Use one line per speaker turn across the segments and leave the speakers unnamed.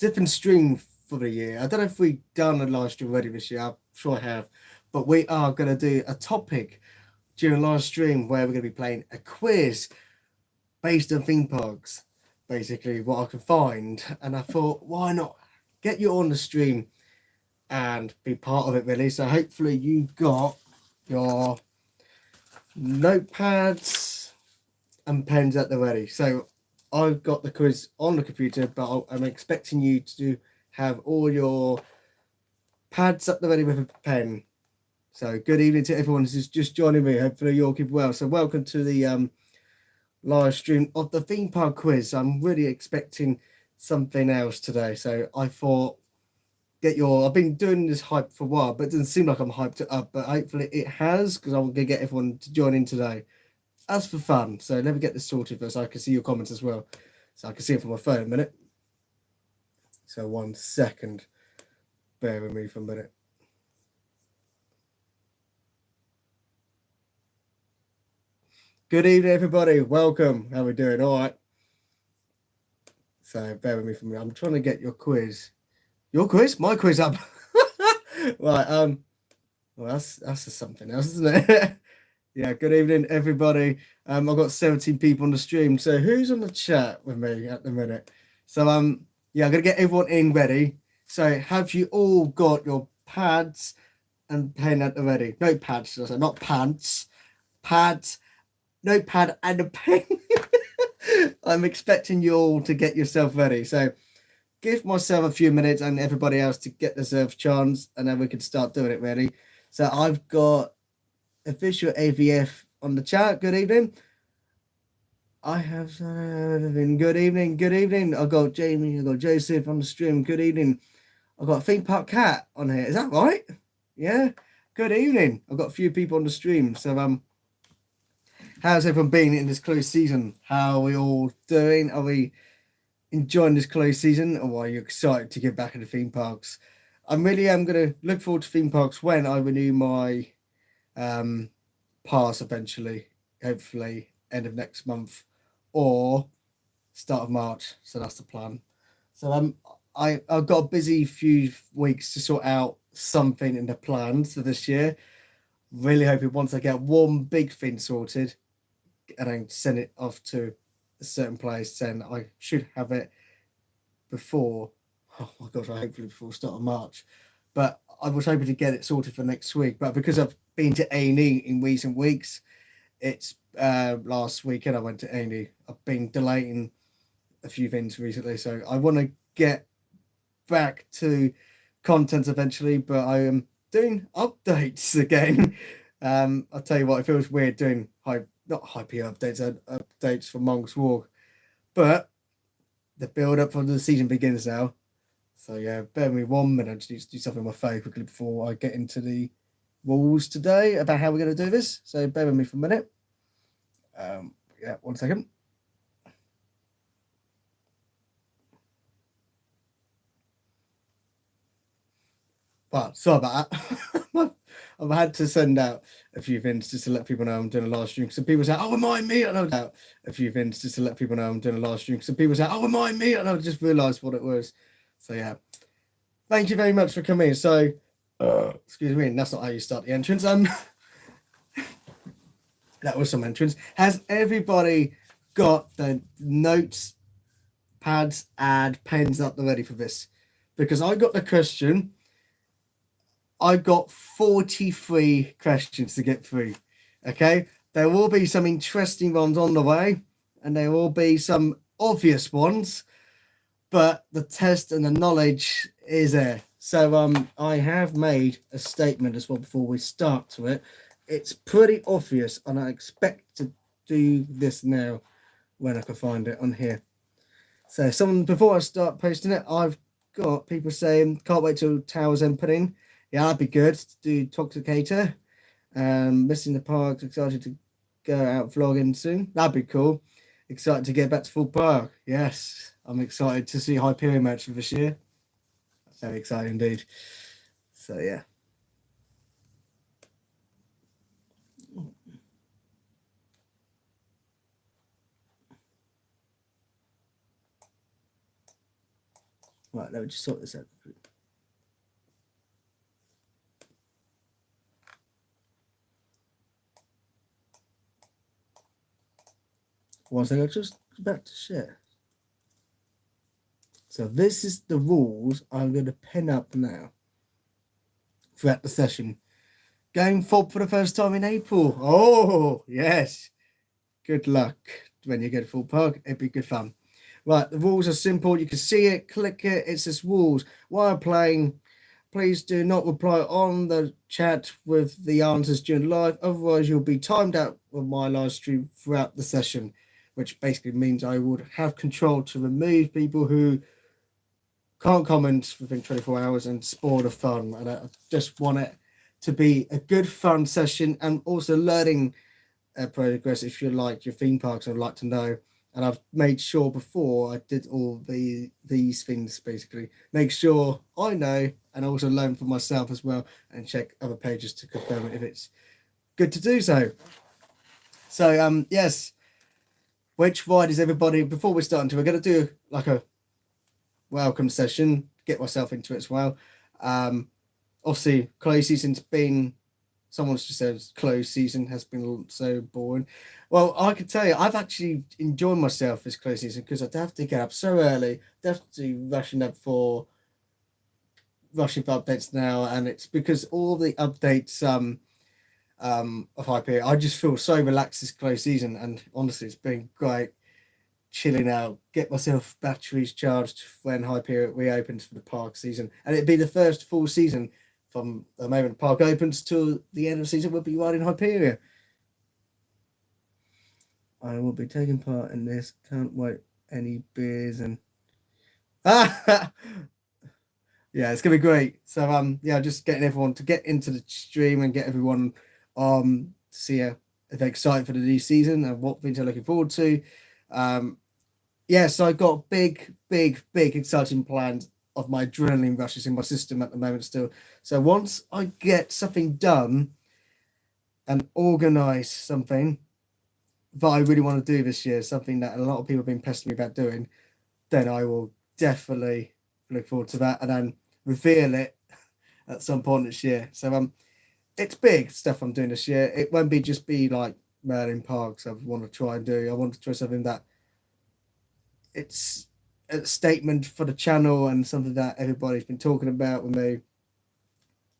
different stream for the year. I don't know if we've done a live stream already this year. I'm sure I have. But we are going to do a topic during live stream where we're going to be playing a quiz based on theme parks, basically what I can find. And I thought, why not get you on the stream and be part of it, really? So hopefully you got your notepads and pens at the ready. So I've got the quiz on the computer, but I'm expecting you to have all your pads up the ready with a pen. So good evening to everyone who's just joining me. Hopefully you're keeping well. So welcome to the live stream of the theme park quiz. I'm really expecting something else today. So I thought, I've been doing this hype for a while, but it doesn't seem like I'm hyped it up, but hopefully it has, because I'm going to get everyone to join in today. As for fun. So let me get this sorted first so I can see your comments as well. So I can see it from my phone a minute. So 1 second. Bear with me for a minute. Good evening, everybody. Welcome. How are we doing? All right. So bear with me for a minute. I'm trying to get your quiz. Your quiz? My quiz up. Right. Well, that's just something else, isn't it? Yeah. Good evening, everybody. I've got 17 people on the stream. So who's on the chat with me at the minute? So yeah, I'm gonna get everyone in ready. So have you all got your pads and pen at the ready? Notepads, so not pants. Pads, notepad, and a pen. I'm expecting you all to get yourself ready. So give myself a few minutes and everybody else to get themselves a chance, and then we can start doing it, really. So I've got official AVF on the chat. Good evening. I have good evening. Good evening. I've got Jamie. I've got Joseph on the stream. Good evening. I've got a theme park cat on here. Is that right? Yeah. Good evening. I've got a few people on the stream. So how's everyone been in this close season? How are we all doing? Are we enjoying this close season, or are you excited to get back into theme parks? I really am going to look forward to theme parks when I renew my pass eventually, hopefully end of next month or start of March. So that's the plan. So I've got a busy few weeks to sort out something in the plans for this year. Really hoping once I get one big thing sorted and then send it off to a certain place, then I should have it before, oh my gosh, hopefully before the start of March. But I was hoping to get it sorted for next week, but because I've been to A&E in recent weeks, it's last weekend I went to A&E. I've been delaying a few things recently, so I want to get back to content eventually, but I am doing updates again. I'll tell you what, it feels weird doing not hype updates, updates for Monk's Walk, but the build up for the season begins now. So yeah, bear with me 1 minute. I just need to do something on my phone quickly before I get into the rules today about how we're going to do this. So bear with me for a minute. Yeah, 1 second. Well, sorry about that. I've had to send out a few things just to let people know I'm doing a live stream. So people say, "Oh, remind me," and I'll out a few things just to let people know I'm doing a live stream. So people say, "Oh, remind me," and I just realised what it was. So yeah, thank you very much for coming. So, excuse me, that's not how you start the entrance. That was some entrance. Has everybody got the notes, pads, and pens up the ready for this? Because I got the question. I got 43 questions to get through. Okay, there will be some interesting ones on the way, and there will be some obvious ones, but the test and the knowledge is there. So I have made a statement as well before we start to it. It's pretty obvious, and I expect to do this now when I can find it on here. So before I start posting it, I've got people saying, "Can't wait till Towers End put in." Yeah, that'd be good to do Toxicator. Missing the park, excited to go out vlogging soon. That'd be cool. Excited to get back to full park. Yes, I'm excited to see Hyperion match for this year. Very exciting indeed. So yeah. Right, let me just sort this out. One second, I just about to share. So this is the rules I'm going to pin up now throughout the session. Going fob for the first time in April. Oh, yes. Good luck when you get full park. It'd be good fun. Right, the rules are simple. You can see it, click it. It says rules. While playing, please do not reply on the chat with the answers during live. Otherwise, you'll be timed out with my live stream throughout the session, which basically means I would have control to remove people who can't comment within 24 hours and spoil the fun. And I just want it to be a good fun session and also learning progress. If you like your theme parks, I'd like to know. And I've made sure before I did all these things, basically make sure I know and also learn for myself as well and check other pages to confirm if it's good to do so. So yes, which ride is everybody? Before we're starting we're going to do like a welcome session, get myself into it as well. Obviously closed season's been, someone just said closed season has been so boring. Well, I can tell you, I've actually enjoyed myself this closed season because I'd have to get up so early, definitely rushing for updates now, and it's because all the updates of Hyperion, I just feel so relaxed this closed season, and honestly, it's been great chilling out, get myself batteries charged when Hyperion reopens for the park season, and it'd be the first full season from the moment the park opens to the end of the season. We'll be riding Hyperion. I will be taking part in this. Can't wait. Any beers and yeah, it's gonna be great. So yeah, just getting everyone to get into the stream and get everyone to see if they're excited for the new season and what things they're looking forward to. Yes, I got big exciting plans of my adrenaline rushes in my system at the moment still. So once I get something done and organize something that I really want to do this year, something that a lot of people have been pestering me about doing, then I will definitely look forward to that and then reveal it at some point this year. So it's big stuff I'm doing this year. It won't just be like Merlin Parks I want to try and do. I want to try something that it's a statement for the channel and something that everybody's been talking about with me.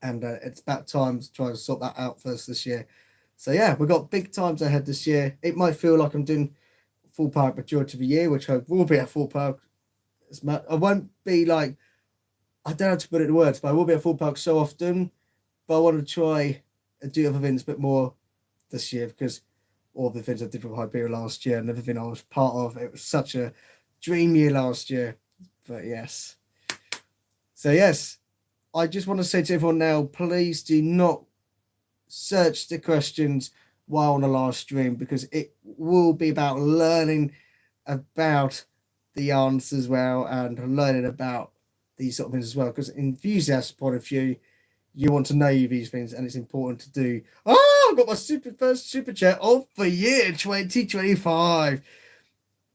And it's about time to try and sort that out first this year. So yeah, we've got big times ahead this year. It might feel like I'm doing full park majority of the year, which I will be at full park. I won't be like, I don't know how to put it in words, but I will be at full park so often. But I want to try and do other things a bit more this year because all the things I did with Hyperion last year and everything I was part of, it was such a dream year last year. But yes. So yes, I just want to say to everyone now, please do not search the questions while on the live stream because it will be about learning about the answers as well and learning about these sort of things as well. Because enthusiast point of view, you want to know these things and it's important to do. Oh, I've got my first super chat of the year 2025.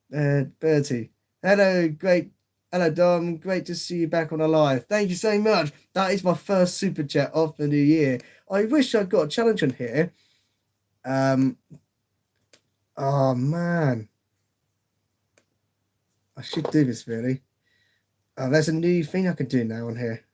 Bertie, hello, great. Hello, Dom. Great to see you back on the live. Thank you so much. That is my first super chat of the new year. I wish I'd got a challenge on here. Oh man, I should do this really. Oh, there's a new thing I can do now on here.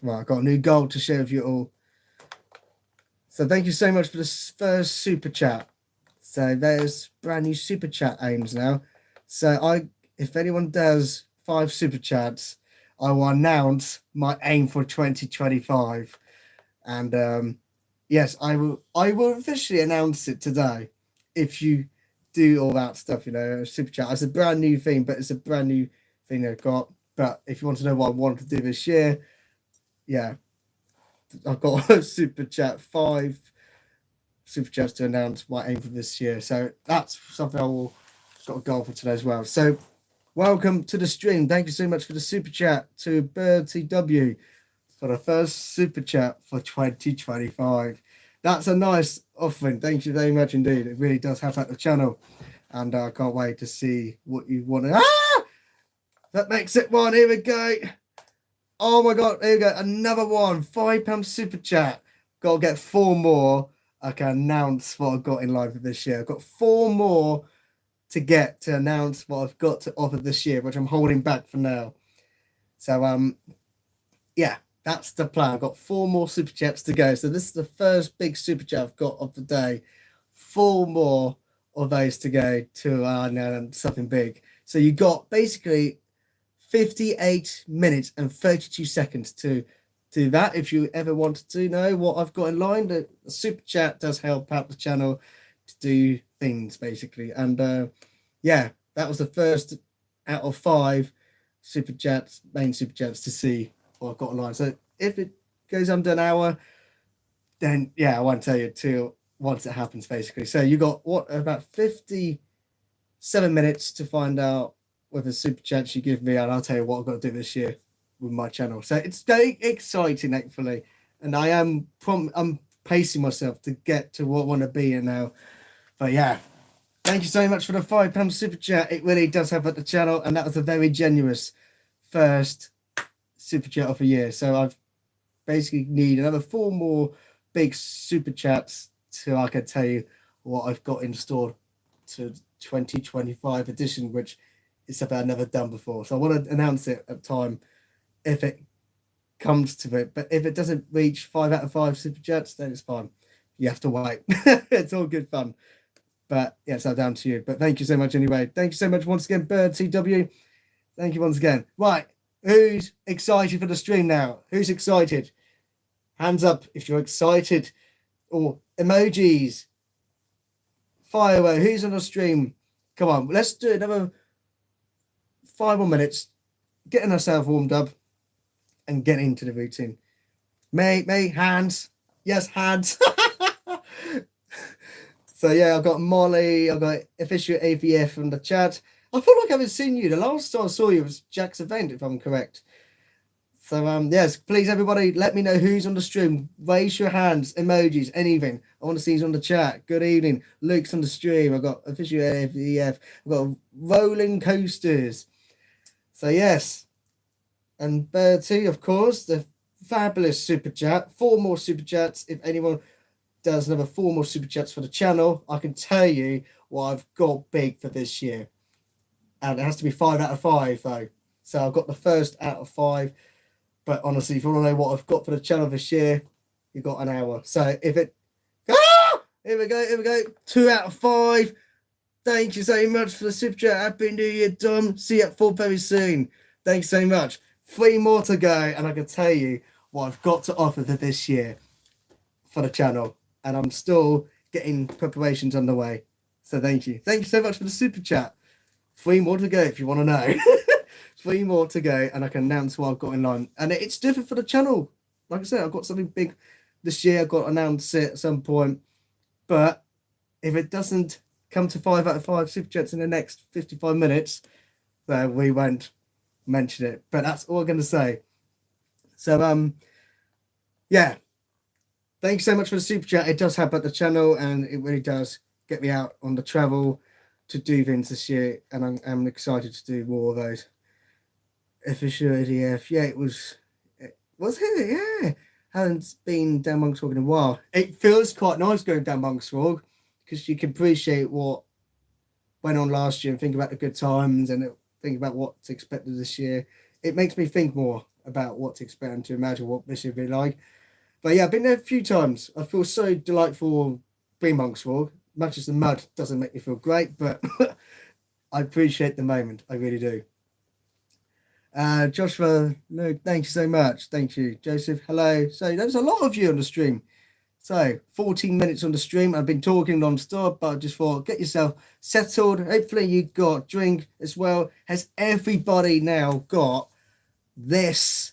Right, I've got a new goal to share with you all. So thank you so much for this first super chat. So there's brand new super chat aims now. So if anyone does 5 super chats, I will announce my aim for 2025. And yes, I will officially announce it today. If you do all that stuff, super chat. It's a brand new thing, but it's a brand new thing I've got. But if you want to know what I want to do this year, yeah, I've got a super chat, 5 super chats to announce my aim for this year. So that's something I will got a goal for today as well. So welcome to the stream. Thank you so much for the super chat to Bertie W for the first super chat for 2025. That's a nice offering. Thank you very much indeed. It really does help out the channel. And I can't wait to see what you want to. That makes it one. Here we go. Oh my God. Here we go. Another one. £5 super chat. Got to get 4 more. I can announce what I've got in line for this year. I've got 4 more to get to announce what I've got to offer this year, which I'm holding back for now. So, yeah. That's the plan. I've got 4 more super chats to go. So this is the first big super chat I've got of the day. 4 more of those to go to something big. So you got basically 58 minutes and 32 seconds to do that. If you ever wanted to know what I've got in line, the super chat does help out the channel to do things basically. And yeah, that was the first out of 5 super chats, main super chats to see what I've got online. So if it goes under an hour, then yeah, I won't tell you till once it happens basically. So you got about 57 minutes to find out whether super chats you give me, and I'll tell you what I've got to do this year with my channel. So it's very exciting actually, and I'm pacing myself to get to what I want to be in now. But yeah, thank you so much for the £5 super chat. It really does help out the channel, and that was a very generous first super chat of a year. So I've basically need another 4 more big super chats till I can tell you what I've got in store to 2025 edition, which is something I've never done before. So I want to announce it at time if it comes to it. But if it doesn't reach 5 out of 5 super chats, then it's fine. You have to wait. It's all good fun. But yeah, it's all down to you. But thank you so much anyway. Thank you so much once again, Bird TW. Thank you once again. Right. Who's excited for the stream now? Who's excited? Hands up if you're excited. Or emojis. Fire away. Who's on the stream? Come on. Let's do another 5 more minutes. Getting ourselves warmed up and getting into the routine. May, hands. Yes, hands. So yeah, I've got Molly. I've got official AVF from the chat. I feel like I haven't seen you. The last time I saw you was Jack's event, if I'm correct. So yes, please everybody, let me know who's on the stream. Raise your hands, emojis, anything. I want to see who's on the chat. Good evening. Luke's on the stream. I've got official AVF. I've got rolling coasters. So yes. And Bertie, of course, the fabulous super chat. 4 more super chats. If anyone does another 4 more super chats for the channel, I can tell you what I've got big for this year. And it has to be 5 out of 5 though. So I've got the first out of 5. But honestly, if you want to know what I've got for the channel this year, you've got an hour. So if it... Here we go. 2 out of 5. Thank you so much for the super chat. Happy New Year, Dom. See you at 4 very soon. Thanks so much. 3 more to go. And I can tell you what I've got to offer for this year for the channel. And I'm still getting preparations underway. So thank you. Thank you so much for the super chat. 3 more to go if you want to know. 3 more to go, and I can announce what I've got in line. And it's different for the channel. Like I said, I've got something big this year. I've got to announce it at some point. But if it doesn't come to 5 out of 5 super chats in the next 55 minutes, then we won't mention it. But that's all I'm going to say. So, yeah. Thanks so much for the super chat. It does help out the channel, and it really does get me out on the travel to do things this year. And I'm excited to do more of those. Official ADF, yeah, it was it? Yeah. Haven't been down Monk's Walk in a while. It feels quite nice going down Monk's Walk because you can appreciate what went on last year and think about the good times and think about what's expected this year. It makes me think more about what to expect and to imagine what this year will be like. But yeah, I've been there a few times. I feel so delightful being Monk's Walk. Much as the mud doesn't make me feel great, but I appreciate the moment. I really do. Joshua, no, thank you so much. Thank you. Joseph, hello. So there's a lot of you on the stream. So 14 minutes on the stream. I've been talking non-stop, but I just thought, get yourself settled. Hopefully you got drink as well. Has everybody now got this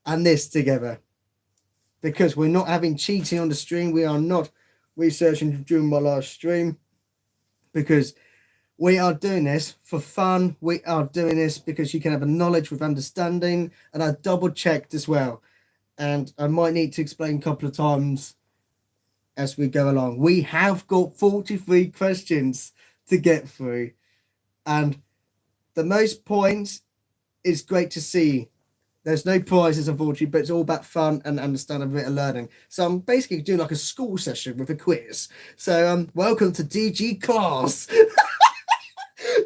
and this together? Because we're not having cheating on the stream. We are not researching during my last stream because We are doing this for fun. We are doing this because you can have a knowledge with understanding, and I double checked as well. And I might need to explain a couple of times as we go along. We have got 43 questions to get through, and the most points is great to see. There's no prizes, unfortunately, but it's all about fun and understanding a bit of learning. So I'm basically doing like a school session with a quiz. So welcome to DG class.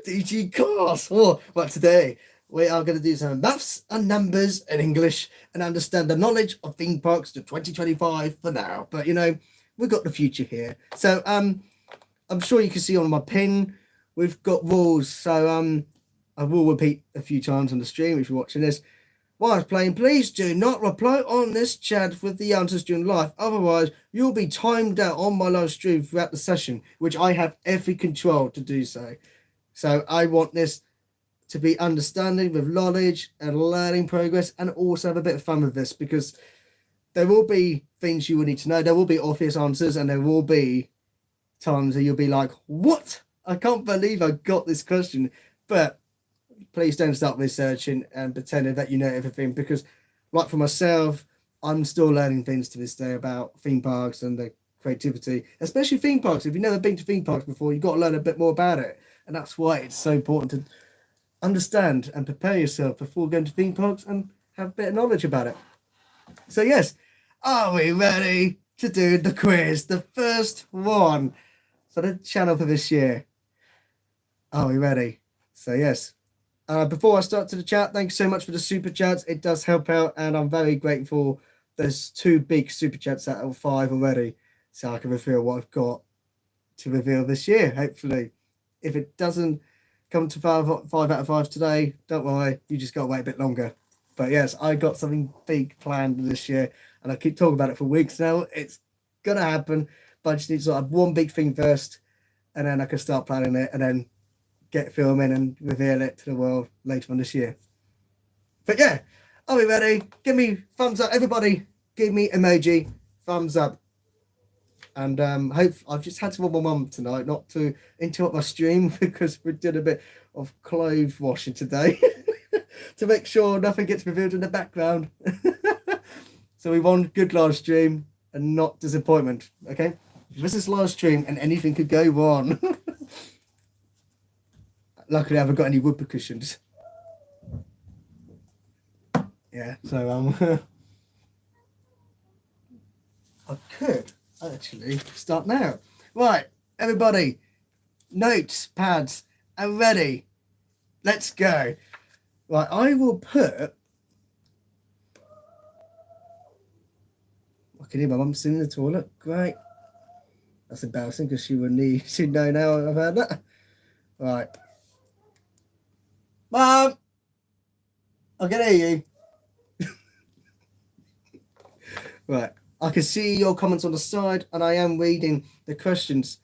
DG class. Oh, but today we are going to do some maths and numbers and English and understand the knowledge of theme parks to 2025 for now. But you know, we've got the future here. So I'm sure you can see on my pin, we've got rules. So I will repeat a few times on the stream if you're watching this. While I was playing, please do not reply on this chat with the answers during live. Otherwise, you'll be timed out on my live stream throughout the session, which I have every control to do so. So I want this to be understanding with knowledge and learning progress, and also have a bit of fun with this, because there will be things you will need to know. There will be obvious answers, and there will be times that you'll be like, what? I can't believe I got this question. But please don't start researching and pretending that you know everything, because like for myself, I'm still learning things to this day about theme parks and the creativity, especially theme parks. If you've never been to theme parks before, you've got to learn a bit more about it. And that's why it's so important to understand and prepare yourself before going to theme parks and have a bit of knowledge about it. So yes, are we ready to do the quiz? The first one for the channel for this year. Are we ready? So yes. Before I start to the chat, thanks so much for the super chats. It does help out, and I'm very grateful. There's 2 big super chats out of 5 already, so I can reveal what I've got to reveal this year, hopefully. If it doesn't come to 5 out of 5 today, don't worry, you just got to wait a bit longer. But yes, I got something big planned this year, and I keep talking about it for weeks now. It's going to happen, but I just need to sort of have one big thing first, and then I can start planning it, and then get filming and reveal it to the world later on this year. But yeah, are we ready? Give me thumbs up. Everybody, give me emoji, thumbs up. And hope I've just had to run my mum tonight not to interrupt my stream, because we did a bit of clothes washing today to make sure nothing gets revealed in the background. So we want good live stream and not disappointment. Okay, this is live stream and anything could go wrong. Luckily, I haven't got any whoopee cushions. Yeah, so I could actually start now. Right, everybody, notes, pads, and ready. Let's go. Right, I will put. I can hear my mum sitting in the toilet. Great. That's embarrassing because she would need to know now I've heard that. Right. Mum, I can hear you. Right, I can see your comments on the side, and I am reading the questions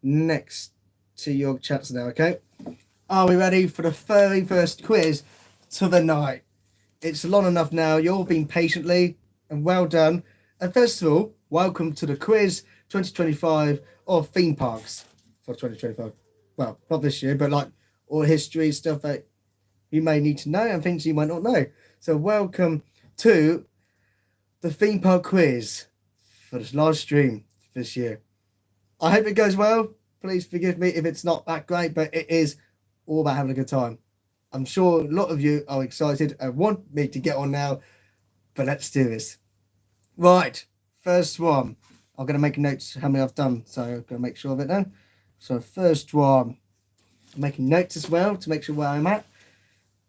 next to your chats now, okay? Are we ready for the very first quiz to the night? It's long enough now. You're all been patiently, and well done. And first of all, welcome to the quiz 2025 of theme parks for 2025. Well, not this year, but like all history stuff that you may need to know and things you might not know. So welcome to the theme park quiz for this live stream this year. I hope it goes well. Please forgive me if it's not that great, but it is all about having a good time. I'm sure a lot of you are excited and want me to get on now, but let's do this. Right, first one. I'm going to make notes how many I've done, so I'm going to make sure of it now. So first one, I'm making notes as well to make sure where I'm at.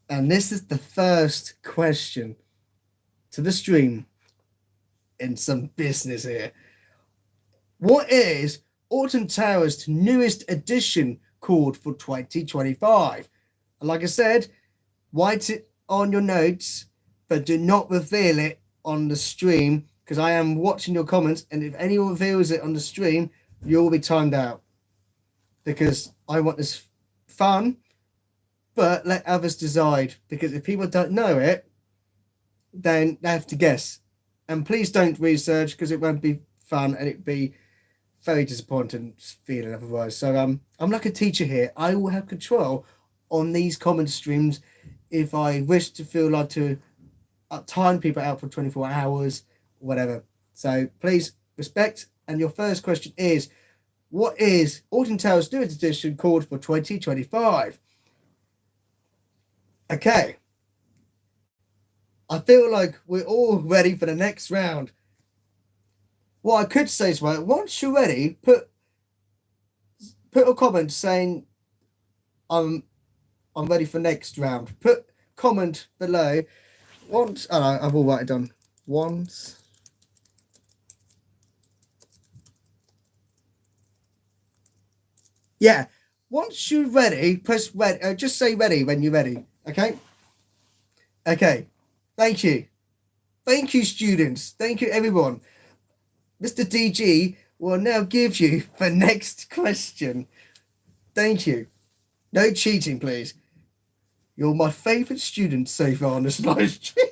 And this is the first question to the stream in some business here. What is Alton Towers' newest edition called for 2025? And like I said, write it on your notes, but do not reveal it on the stream, because I am watching your comments, and if anyone reveals it on the stream, you'll be timed out. Because I want this fun, but let others decide, because if people don't know it, then they have to guess. And please don't research, because it won't be fun, and it'd be very disappointing feeling otherwise. So I'm like a teacher here. I will have control on these comment streams if I wish to feel like to time people out for 24 hours, whatever. So please respect. And your first question is, what is Autumn Tales New Edition called for 2025? Okay. I feel like we're all ready for the next round. What I could say is, right, once you're ready, put a comment saying I'm ready for next round. Put comment below. Once I've all write it down. Once. Yeah. Once you're ready, press ready. Just say ready when you're ready. Okay. Okay. Thank you. Thank you, students. Thank you, everyone. Mr. DG will now give you the next question. Thank you. No cheating, please. You're my favourite student so far on this live stream.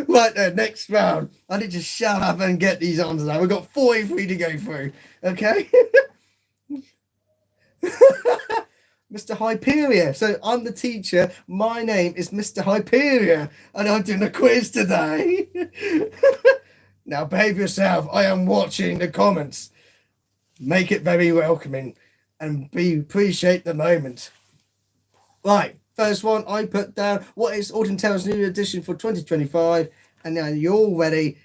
Right then, next round. I need to shut up and get these answers out. We've got 43 to go through. Okay. Mr. Hyperia. So I'm the teacher. My name is Mr. Hyperia, and I'm doing a quiz today. Now behave yourself. I am watching the comments. Make it very welcoming and appreciate the moment. Right, first one I put down. What is Autumn Tales New Edition for 2025? And now you're all ready.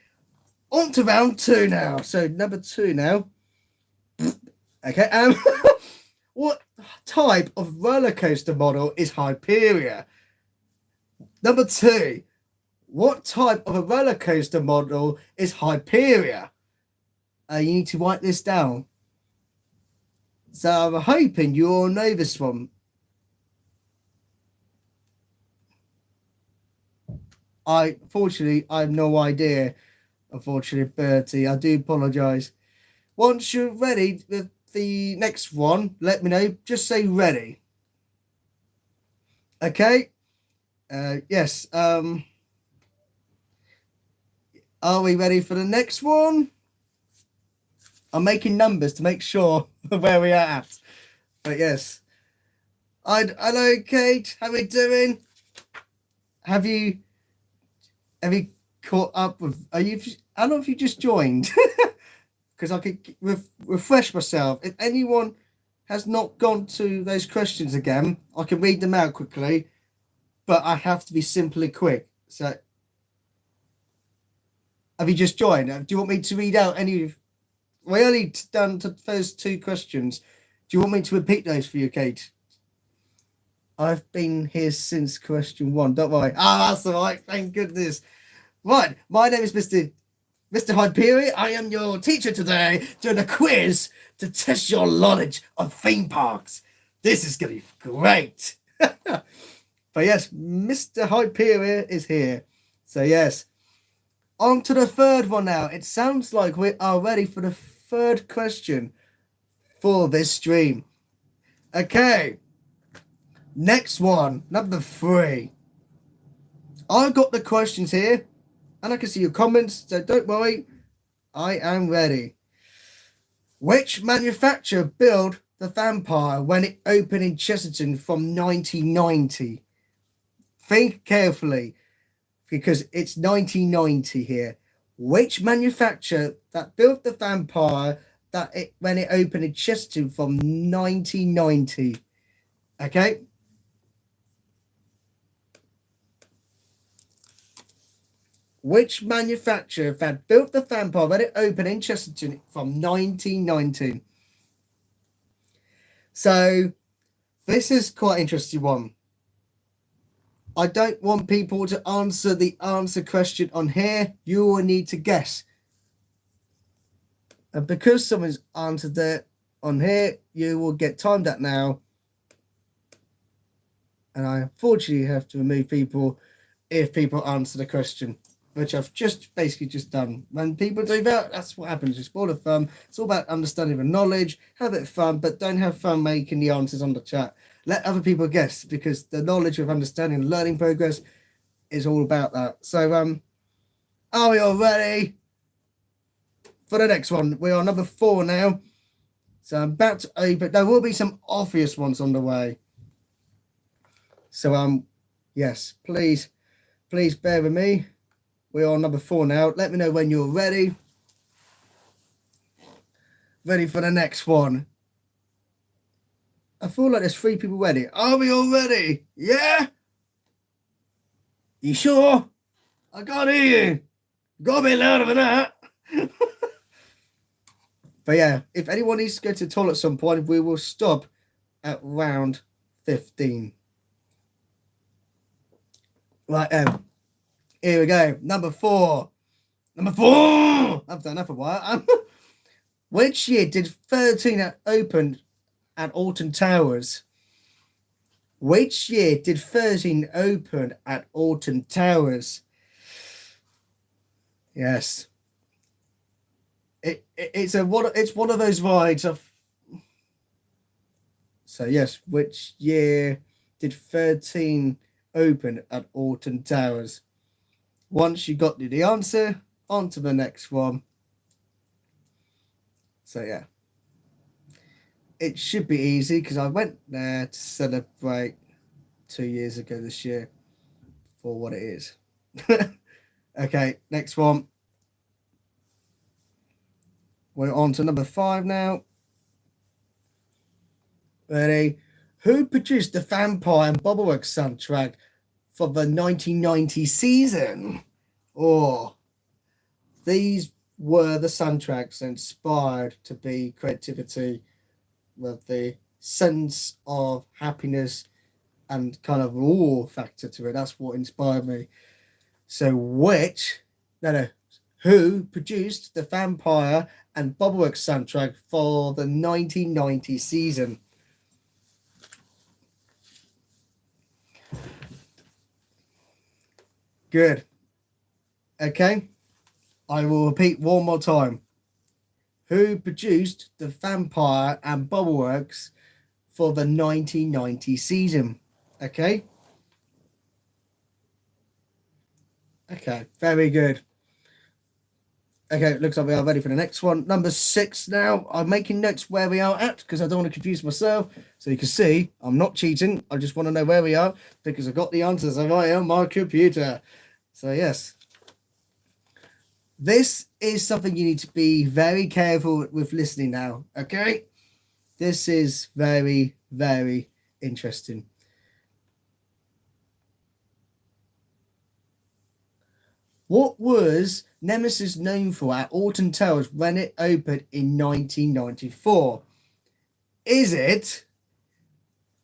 On to round 2 now. So number 2 now. Okay. What type of roller coaster model is Hyperia? Number 2. What type of a roller coaster model is Hyperia? You need to write this down. So I'm hoping you all know this one. Fortunately, I have no idea. Unfortunately, Bertie, I do apologise. Once you're ready with the next one, let me know. Just say ready. Okay. Yes. Are we ready for the next one? I'm making numbers to make sure where we are at. But yes. Hello, Kate. How are we doing? Have you caught up with? How long have you just joined? Because I could refresh myself. If anyone has not gone to those questions again, I can read them out quickly. But I have to be simply quick. So. Have you just joined? Do you want me to read out any? We only done the first 2 questions. Do you want me to repeat those for you, Kate? I've been here since question 1. Don't worry. That's all right. Thank goodness. Right. My name is Mr. Hyperia. I am your teacher today, doing a quiz to test your knowledge of theme parks. This is going to be great. But yes, Mr. Hyperia is here. So yes. On to the third one now. It sounds like we are ready for the third question for this stream. Okay. Next one, number 3. I've got the questions here, and I can see your comments, so don't worry. I am ready. Which manufacturer built the Vampire when it opened in Chesterton from 1990? Think carefully, because it's 1990 here. Which manufacturer that built the Vampire when it opened in Chesterton from 1990? Okay. Which manufacturer that built the Vampire when it opened in Chesterton from 1990? So this is quite an interesting one. I don't want people to answer the answer question on here. You will need to guess. And because someone's answered it on here, you will get timed out now. And I unfortunately have to remove people if people answer the question, which I've just done. When people do that, that's what happens. It's all the fun. It's all about understanding the knowledge. Have a bit of fun, but don't have fun making the answers on the chat. Let other people guess, because the knowledge of understanding and learning progress is all about that. So, are we all ready? for the next one. We are number 4 now. So I'm about to open. There will be some obvious ones on the way. So yes, please bear with me. We are number 4 now. Let me know when you're ready. Ready for the next one. I feel like there's 3 people ready. Are we all ready? Yeah? You sure? I can't hear you. Gotta be louder than that. But yeah, if anyone needs to go to the toilet at some point, we will stop at round 15. Right, here we go. Number 4. Number 4. I've done that for a while. Which year did 13 open at Alton Towers? Which year did 13 open at Alton Towers? Yes. It's one of those rides of. So yes, which year did 13 open at Alton Towers? Once you got the answer, on to the next one. So yeah, it should be easy because I went there to celebrate 2 years ago this year for what it is. Okay, next one. We're on to number 5 now. Ready? Who produced the Vampire and Bubbleworks soundtrack for the 1990 season? Oh, these were the soundtracks inspired to be creativity with the sense of happiness and kind of raw factor to it. That's what inspired me. So who produced the Vampire and Bubbleworks soundtrack for the 1990 season? Good. Okay. I will repeat one more time. Who produced the Vampire and Bubbleworks for the 1990 season? Okay. Okay, very good. Okay, looks like we are ready for the next one. Number 6 now. I'm making notes where we are at because I don't want to confuse myself. So you can see I'm not cheating. I just want to know where we are because I got the answers right on my computer. So yes. This is something you need to be very careful with listening now, okay? This is very, very interesting. What was Nemesis known for at Alton Towers when it opened in 1994? Is it?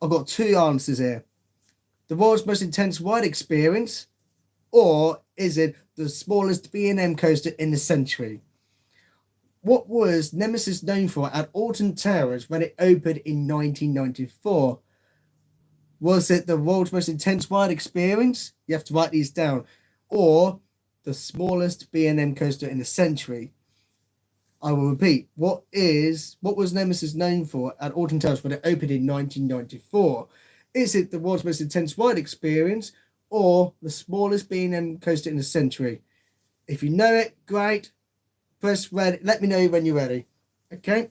I've got 2 answers here. The world's most intense ride experience, or is it the smallest B&M coaster in the century? What was Nemesis known for at Alton Towers when it opened in 1994? Was it the world's most intense ride experience? You have to write these down. Or the smallest B&M coaster in the century? I will repeat. What was Nemesis known for at Alton Towers when it opened in 1994? Is it the world's most intense ride experience or the smallest B&M coaster in the century? If you know it, great. Press ready. Let me know when you're ready. Okay.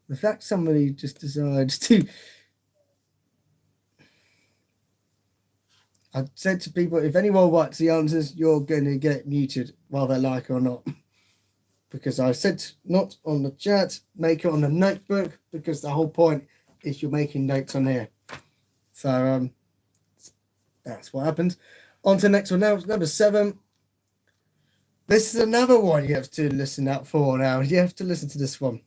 The fact somebody just decides to. I've said to people, if anyone writes the answers, you're going to get muted, whether they like it or not. Because I said not on the chat, make it on the notebook, because the whole point is you're making notes on here. So that's what happens. On to the next one now, number 7. This is another one you have to listen out for now. You have to listen to this one.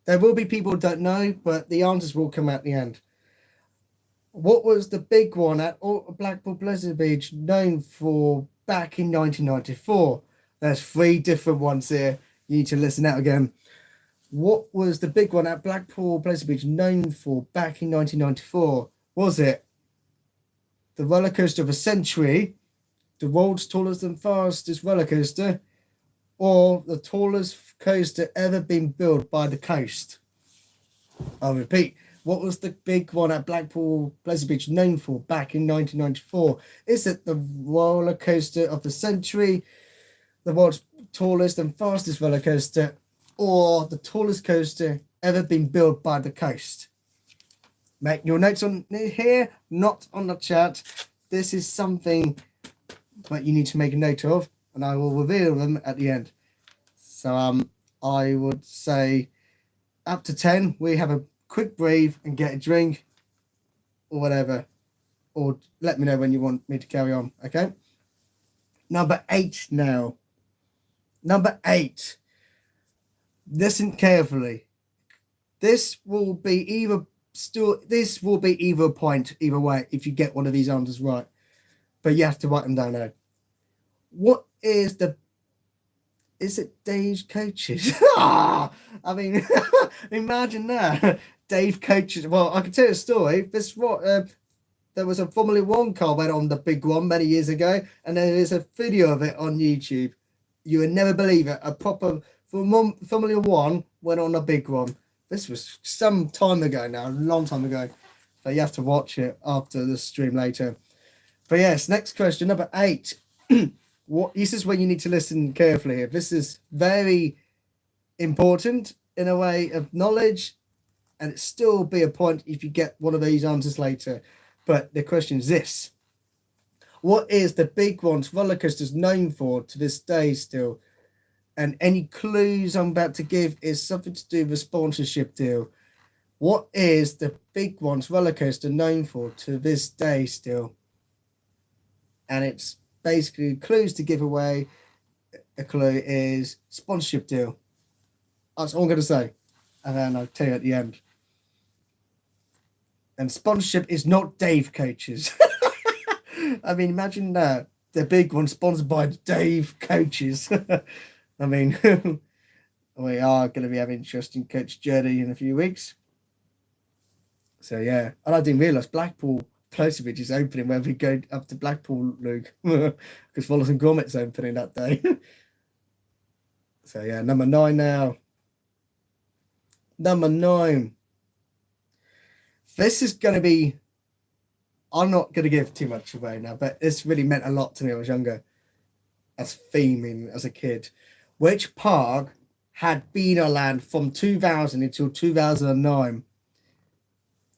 There will be people who don't know, but the answers will come at the end. What was the big one at Blackpool Pleasure Beach known for back in 1994? There's 3 different ones here. You need to listen out again. What was the big one at Blackpool Pleasure Beach known for back in 1994? Was it the roller coaster of a century, the world's tallest and fastest roller coaster, or the tallest coaster ever been built by the coast? I'll repeat. What was the big one at Blackpool Pleasure Beach known for back in 1994? Is it the roller coaster of the century, the world's tallest and fastest roller coaster, or the tallest coaster ever been built by the coast? Make your notes on here, not on the chat. This is something that you need to make a note of, and I will reveal them at the end. So I would say up to 10, we have a quick breathe and get a drink or whatever, or let me know when you want me to carry on. Okay, number 8 now. Number 8, listen carefully. This will be either a point either way if you get one of these answers right, but you have to write them down now. What is it Dave's coaches? I mean, imagine that. Dave coaches. Well, I can tell you a story. There was a Formula One car went on the big one many years ago, and there is a video of it on YouTube. You would never believe it. A proper Formula One went on a big one. This was some time ago now, a long time ago. But you have to watch it after the stream later. But yes, next question, number 8. This is where you need to listen carefully here. This is very important in a way of knowledge, and it still be a point if you get one of these answers later. But the question is this: what is the big ones roller coasters known for to this day still? And any clues I'm about to give is something to do with a sponsorship deal. What is the big ones roller coaster known for to this day still? And it's basically clues to give away. A clue is sponsorship deal. That's all I'm going to say. And then I'll tell you at the end. And sponsorship is not Dave coaches. I mean, imagine that. The big one sponsored by Dave coaches. I mean, we are going to be having an interesting coach journey in a few weeks. So, yeah. And I didn't realise Blackpool Pleasure Beach is opening when we go up to Blackpool, Luke. Because Wallace and Gromit's opening that day. So, yeah, number 9 now. Number 9. This is going to be... I'm not going to give too much away now, but this really meant a lot to me when I was younger. As theming as a kid. Which park had Beano Land from 2000 until 2009?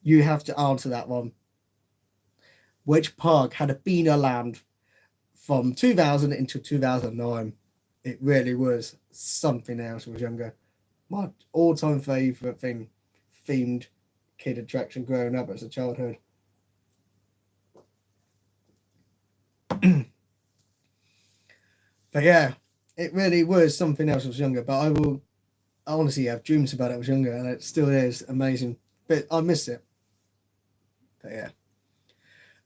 You have to answer that one. Which park had a Beano Land from 2000 until 2009? It really was something else when I was younger. My all-time favourite themed kid attraction growing up as a childhood. But yeah, it really was something else when I was younger. But I honestly have dreams about it when I was younger, and it still is amazing. But I miss it. But yeah.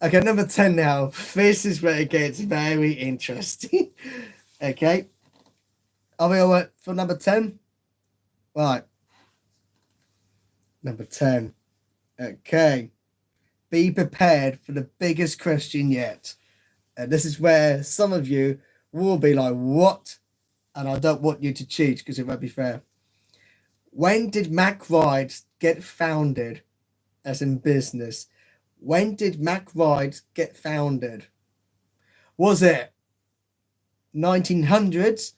Okay, number 10 now. This is where it gets very interesting. Okay. Are we all right for number 10? Right. Number 10. Okay. Be prepared for the biggest question yet. And this is where some of you will be like, what? And I don't want you to cheat because it won't be fair. When did Mack Rides get founded as in business? When did Mack Rides get founded? Was it 1900s,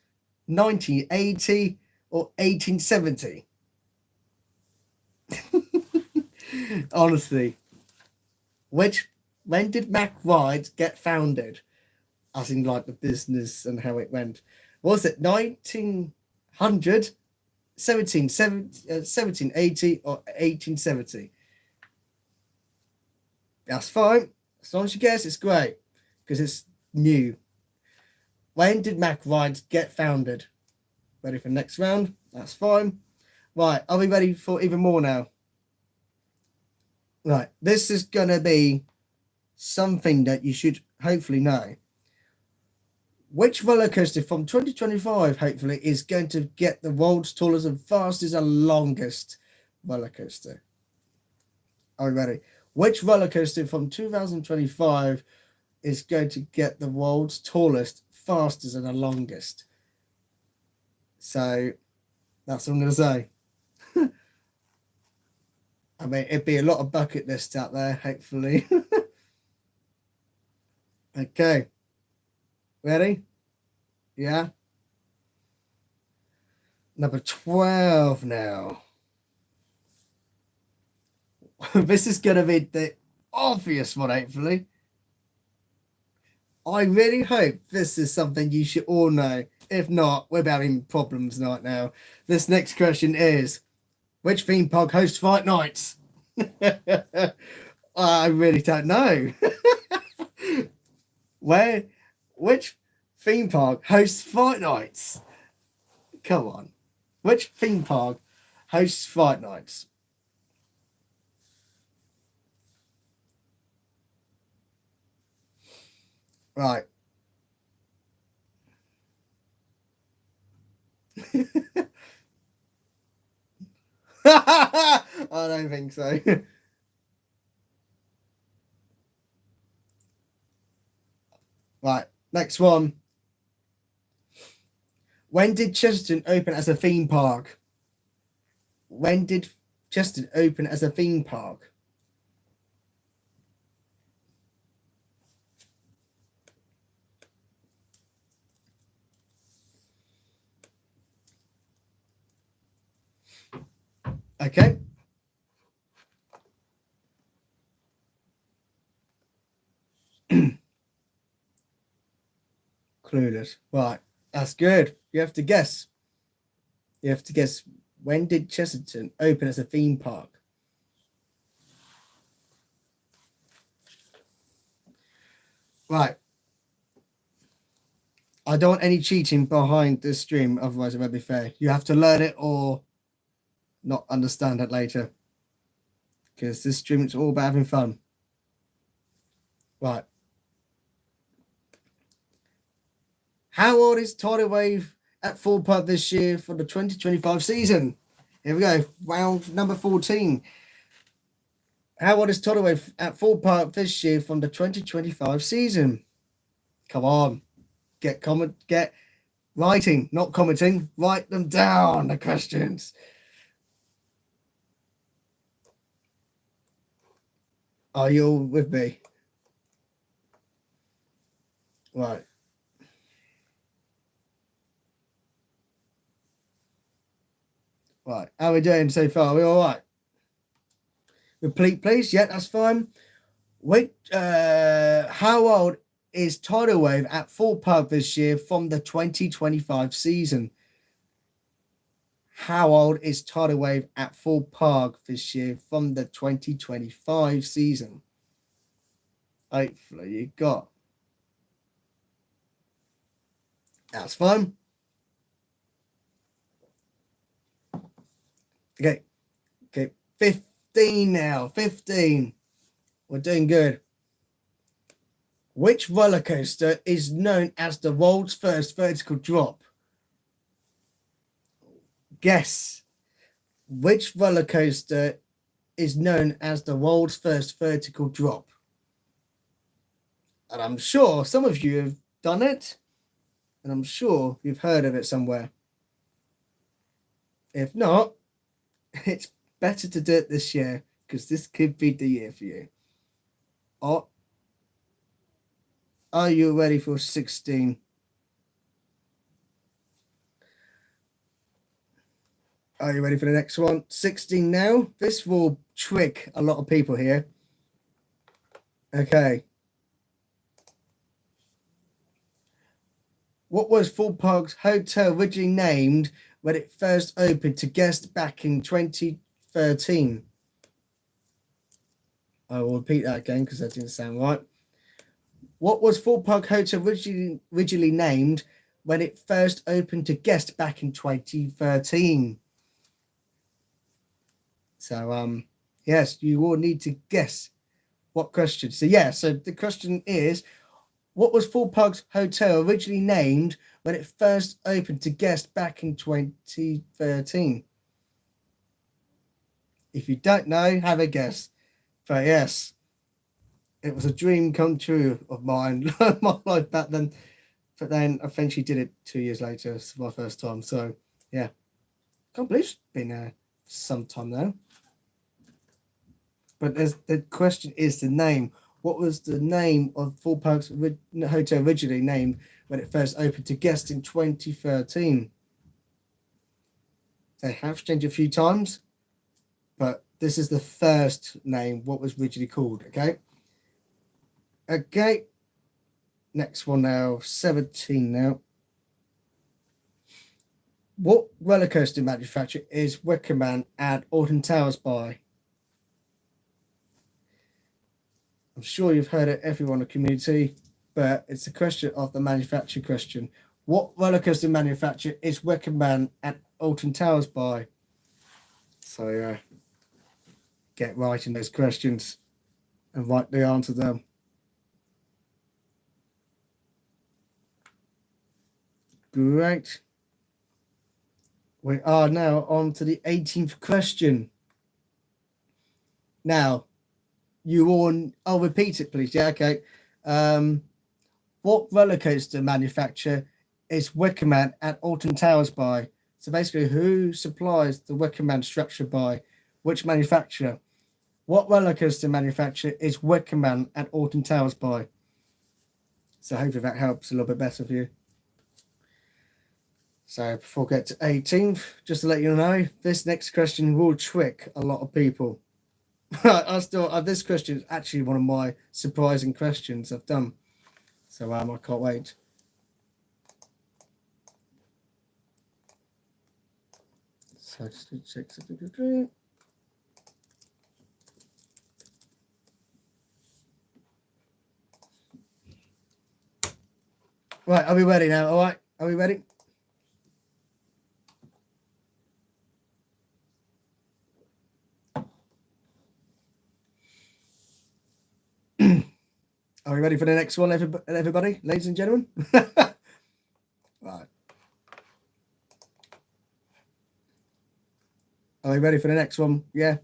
1980, or 1870? Honestly, when did Mack Rides get founded? As in like the business and how it went. Was it 1900, 1780, or 1870? That's fine. As long as you guess, it's great. Because it's new. When did Mack Rides get founded? Ready for the next round? That's fine. Right, are we ready for even more now? Right, this is going to be something that you should hopefully know. Which roller coaster from 2025, hopefully, is going to get the world's tallest and fastest and longest roller coaster? Are we ready? Which roller coaster from 2025 is going to get the world's tallest, fastest, and the longest? So, that's what I'm going to say. I mean, it'd be a lot of bucket lists out there, hopefully. Okay. Ready? Yeah. Number 12 now. This is going to be the obvious one, hopefully. I really hope this is something you should all know. If not, we're having problems right now. This next question is, which theme park hosts Fight Nights? I really don't know. Which theme park hosts Fight Nights? Come on. Which theme park hosts Fight Nights? Right. I don't think so. Right, next one. When did Chesterton open as a theme park? When did Chesterton open as a theme park? Okay. Clueless. Right, that's good. You have to guess. You have to guess, when did Chesterton open as a theme park? Right. I don't want any cheating behind this stream, otherwise it won't be fair. You have to learn it or not understand it later. Because this stream is all about having fun. Right. How old is Tidal Wave at Full Park this year for the 2025 season? Here we go. Round number 14. How old is Tidal Wave at Full Park this year from the 2025 season? Come on. Get writing, not commenting. Write them down, the questions. Are you all with me? Right. Right. How are we doing so far? Are we all right? Repeat, please. Yeah, that's fine. Wait, how old is Tidal Wave at Full Park this year from the 2025 season? How old is Tidal Wave at Full Park this year from the 2025 season? Hopefully you got. That's fine. Okay. 15 now. 15. We're doing good. Which roller coaster is known as the world's first vertical drop? Guess. Which roller coaster is known as the world's first vertical drop? And I'm sure some of you have done it, and I'm sure you've heard of it somewhere. If not, it's better to do it this year, because this could be the year for you. Or are you ready for 16? Are you ready for the next one? 16 now. This will trick a lot of people here. Okay. What was Full Park's hotel originally named when it first opened to guests back in 2013? I will repeat that again because that didn't sound right. What was Full Park Hotel originally named when it first opened to guests back in 2013? So, yes, you all need to guess what question. So, yeah, so the question is, what was Full Park's hotel originally named when it first opened to guests back in 2013? If you don't know, have a guess. But yes, it was a dream come true of mine, my life back then. But then I eventually did it 2 years later. It's my first time. So, yeah. Can't believe it's been some time now. but the question is the name. What was the name of Four Parks Hotel originally named when it first opened to guests in 2013? They have changed a few times, but this is the first name, what was originally called, okay? Okay. Next one now, 17 now. What roller coaster manufacturer is Wicker Man at Alton Towers by? I'm sure you've heard it, everyone in the community, but it's a question of the manufacturer question. What roller coaster manufacturer is Wicker Man at Alton Towers by? So get right in those questions and rightly answer them. Great. We are now on to the 18th question. Now, I'll repeat it, please. Yeah, okay. What roller coaster manufacturer is Wicker Man at Alton Towers by? So basically, who supplies the Wicker Man structure by? Which manufacturer? What roller coaster manufacturer is Wicker Man at Alton Towers by? So hopefully that helps a little bit better for you. So before we get to 18th, just to let you know, this next question will trick a lot of people. This question is actually one of my surprising questions I've done. So I can't wait. So right, are we ready now? All right, are we ready? Are we ready for the next one, everybody, ladies and gentlemen? Right. Are we ready for the next one? Yeah.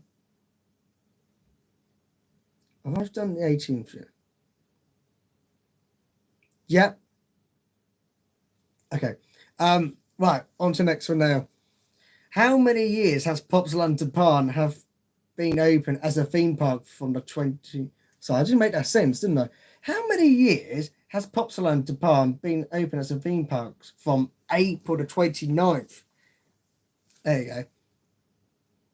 Have I done the 18th yet? Yeah. Okay. Right, on to the next one now. How many years has Pops London Barn have been open as a theme park from the 20... Sorry, I didn't make that sense, didn't I? How many years has Pops London Barn been open as a theme park from April the 29th? There you go.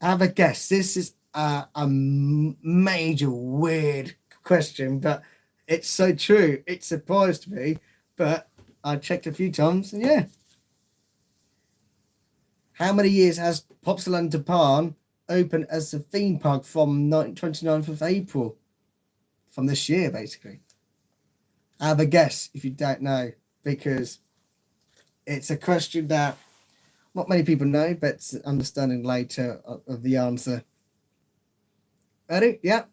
Have a guess. This is a major weird question, but it's so true. It surprised me, but I checked a few times, and yeah. How many years has Pops London Barn open as a theme park from 29th of April? From this year, basically. Have a guess if you don't know, because it's a question that not many people know, but understanding later of the answer. Ready? Yeah.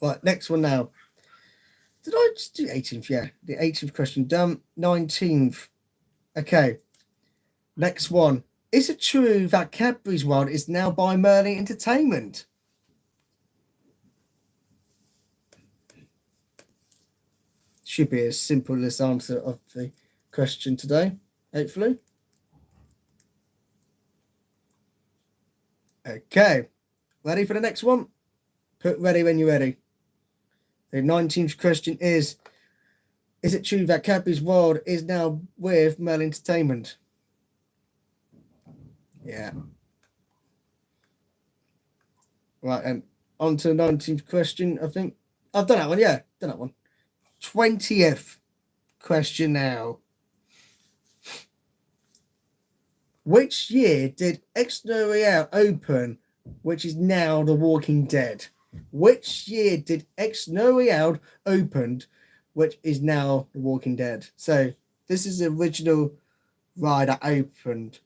Right, next one now. Did I just do 18th? Yeah, the 18th question done. 19th. Okay. Next one. Is it true that Cadbury's World is now by Merlin Entertainment? Should be as simple as answer of the question today, hopefully. Okay. Ready for the next one? Put ready when you're ready. The 19th question is it true that Cadbury's World is now with Merlin Entertainment? Yeah. Right, and on to the 19th question, I think. I've done that one, yeah. Done that one. 20th question now. Which year did Ex Noreal open, which is now The Walking Dead? Which year did Ex Noreal opened, which is now The Walking Dead? So this is the original ride that opened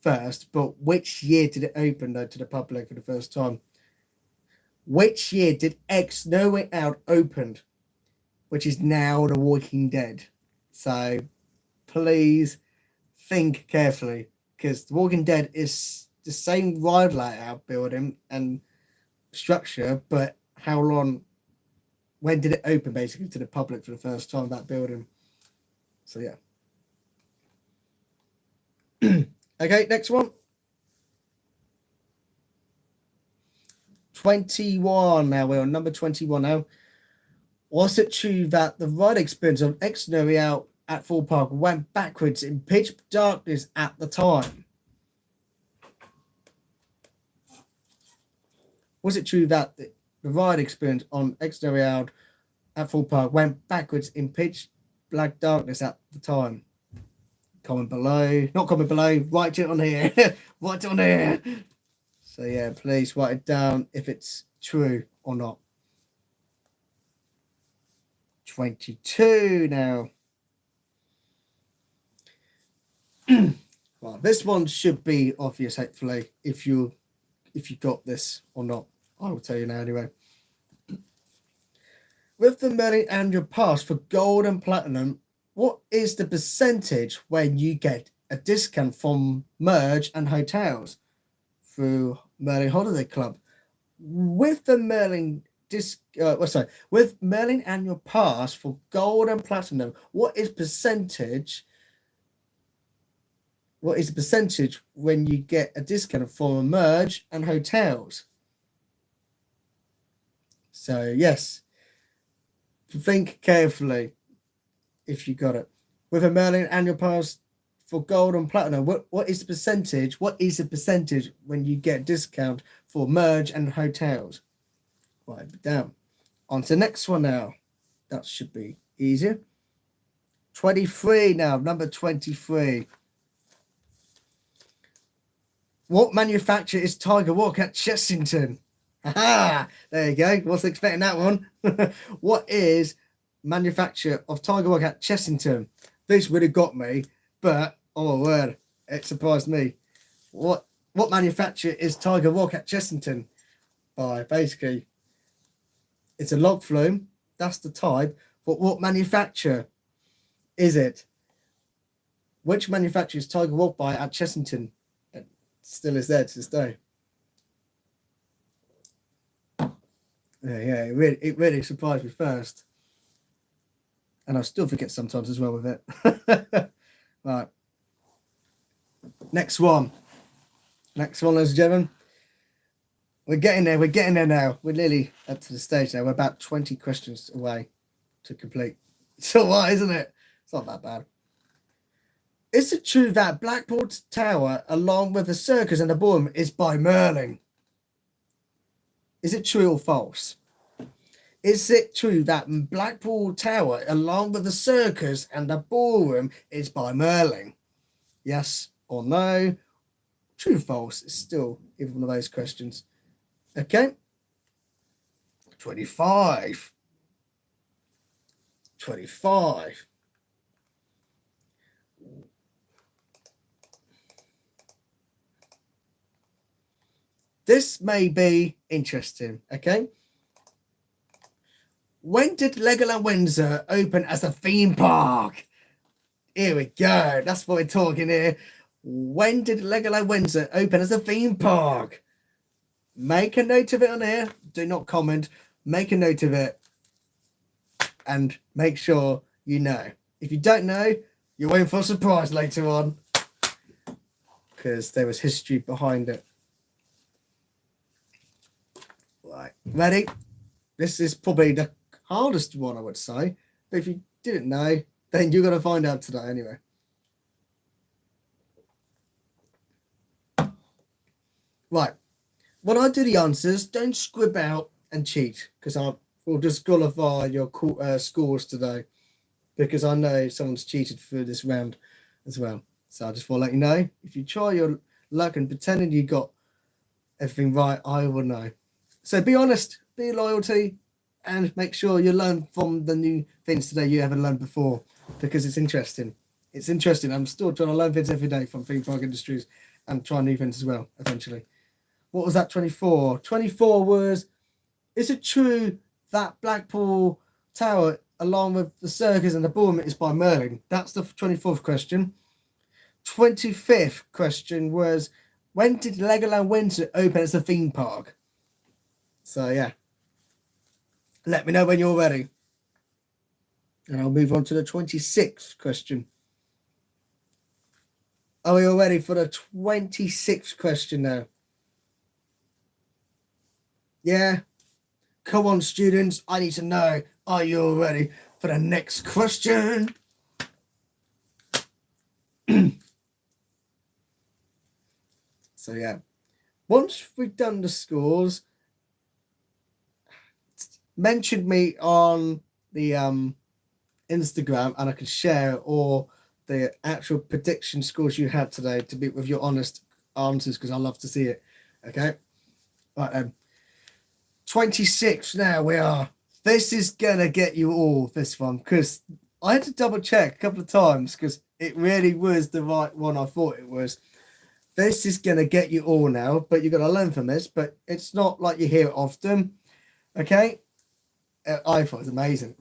first, but which year did it open though to the public for the first time? Which year did Ex Noreal opened, which is now The Walking Dead? So please think carefully, because The Walking Dead is the same ride layout, building and structure, but when did it open basically to the public for the first time, that building? So yeah. Okay, next one. 21 now. We're on number 21 now. Was it true that the ride experience of Extraordinary Out at Thorpe Park went backwards in pitch darkness at the time? Was it true that the ride experience on Extraordinary Out at Thorpe Park went backwards in pitch black darkness at the time? Comment below. Not comment below. Write it on here. Write it on here. So yeah, please write it down if it's true or not. 22 now. Well, this one should be obvious, hopefully, if you got this or not. I will tell you now anyway. With the Merlin annual pass for gold and platinum, what is the percentage when you get a discount from merge and hotels through Merlin Holiday Club? With the Merlin with Merlin annual pass for gold and platinum, what is the percentage when you get a discount from a merge and hotels? So yes, think carefully if you got it. With a Merlin annual pass for gold and platinum, what is the percentage? What is the percentage when you get a discount for merge and hotels? Write it down. On to the next one now. That should be easier. 23 now, number 23. What manufacturer is Tiger Walk at Chessington? Aha! There you go. Wasn't expecting that one. What is manufacturer of Tiger Walk at Chessington? This would have got me, but oh my word, it surprised me. What manufacturer is Tiger Walk at Chessington? Basically, it's a log flume. That's the type. But what manufacturer is it? Which manufacturer is Tiger Walk by at Chessington? It still is there to this day. Yeah, it really surprised me first. And I still forget sometimes as well with it. Right. Next one, ladies and gentlemen. We're getting there now. We're nearly up to the stage now. We're about 20 questions away to complete. It's all right, isn't it? It's not that bad. Is it true that Blackpool Tower, along with the circus and the ballroom, is by Merlin? Is it true or false? Is it true that Blackpool Tower, along with the circus and the ballroom, is by Merlin? Yes or no? True or false? It's still either one of those questions. Okay. 25. This may be interesting, okay? When did Legoland Windsor open as a theme park? Here we go. That's what we're talking here. When did Legoland Windsor open as a theme park? Make a note of it on here. Do not comment. Make a note of it. And make sure you know. If you don't know, you're waiting for a surprise later on. Because there was history behind it. Right. Ready? This is probably the hardest one, I would say. But if you didn't know, then you're going to find out today anyway. Right. When I do the answers, don't scribble out and cheat, because I will disqualify your scores today, because I know someone's cheated through this round as well. So I just want to let you know, if you try your luck and pretending you got everything right, I will know. So be honest, be loyalty, and make sure you learn from the new things today you haven't learned before, because it's interesting. It's interesting. I'm still trying to learn things every day from theme park industries and try new things as well, eventually. What was that, 24? 24 was, is it true that Blackpool Tower, along with the circus and the ballroom, is by Merlin? That's the 24th question. 25th question was, when did Legoland Windsor open as a theme park? So, yeah. Let me know when you're ready. And I'll move on to the 26th question. Are we all ready for the 26th question now? Yeah. Come on, students. I need to know. Are you all ready for the next question? So, yeah. Once we've done the scores, mention me on the Instagram and I can share all the actual prediction scores you had today to be with your honest answers because I love to see it. Okay. Right then. 26 now we are. This is gonna get you all, this one, because I had to double check a couple of times because it really was the right one I thought it was. This is gonna get you all now, but you're gonna learn from this, but it's not like you hear it often. Okay. I thought it was amazing.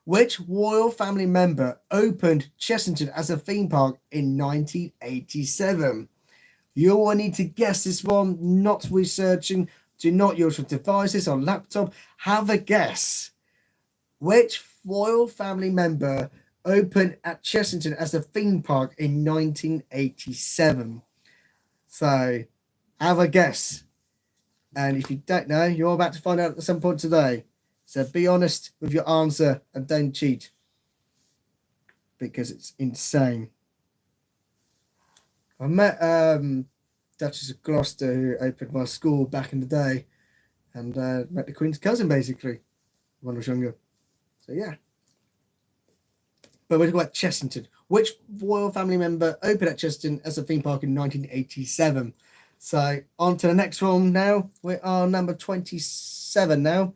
Which royal family member opened Chessington as a theme park in 1987? You will need to guess this one, not researching. Do not use your devices or laptop. Have a guess. Which royal family member opened at Chessington as a theme park in 1987? So, have a guess. And if you don't know, you're about to find out at some point today. So be honest with your answer and don't cheat. Because it's insane. I met Duchess of Gloucester, who opened my school back in the day, and met the Queen's cousin basically when I was younger. So yeah. But we're talking about Chessington. Which royal family member opened at Chessington as a theme park in 1987? So on to the next one now. We are number 27 now.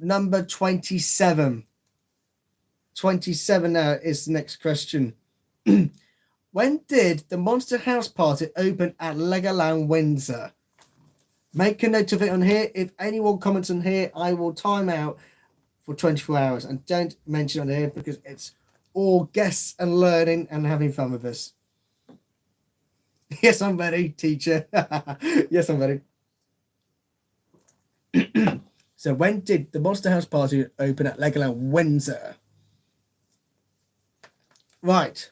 Number 27. 27 now is the next question. When did the Monster House Party open at Legoland Windsor? Make a note of it on here. If anyone comments on here, I will time out for 24 hours. And don't mention it on here because it's all guests and learning and having fun with us. Yes, I'm ready, teacher. Yes, I'm ready. So when did the Monster House Party open at Legoland Windsor? Right.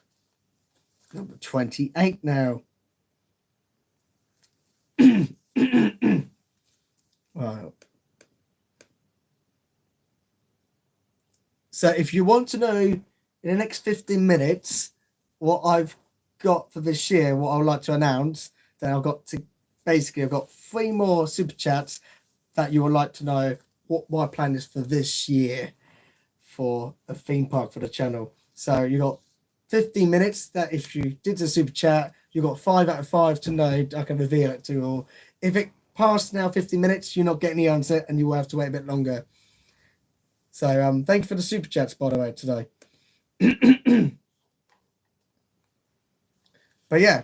Number 28 now. Wow. So if you want to know in the next 15 minutes what I've got for this year, what I would like to announce, then I've got 3 more super chats that you would like to know what my plan is for this year for a theme park for the channel. So you got 15 minutes that if you did the super chat, you got 5 out of 5 to know. I can reveal it to you all. If it passed now 15 minutes, you're not getting the answer and you will have to wait a bit longer. So thank you for the super chats, by the way, today. But yeah.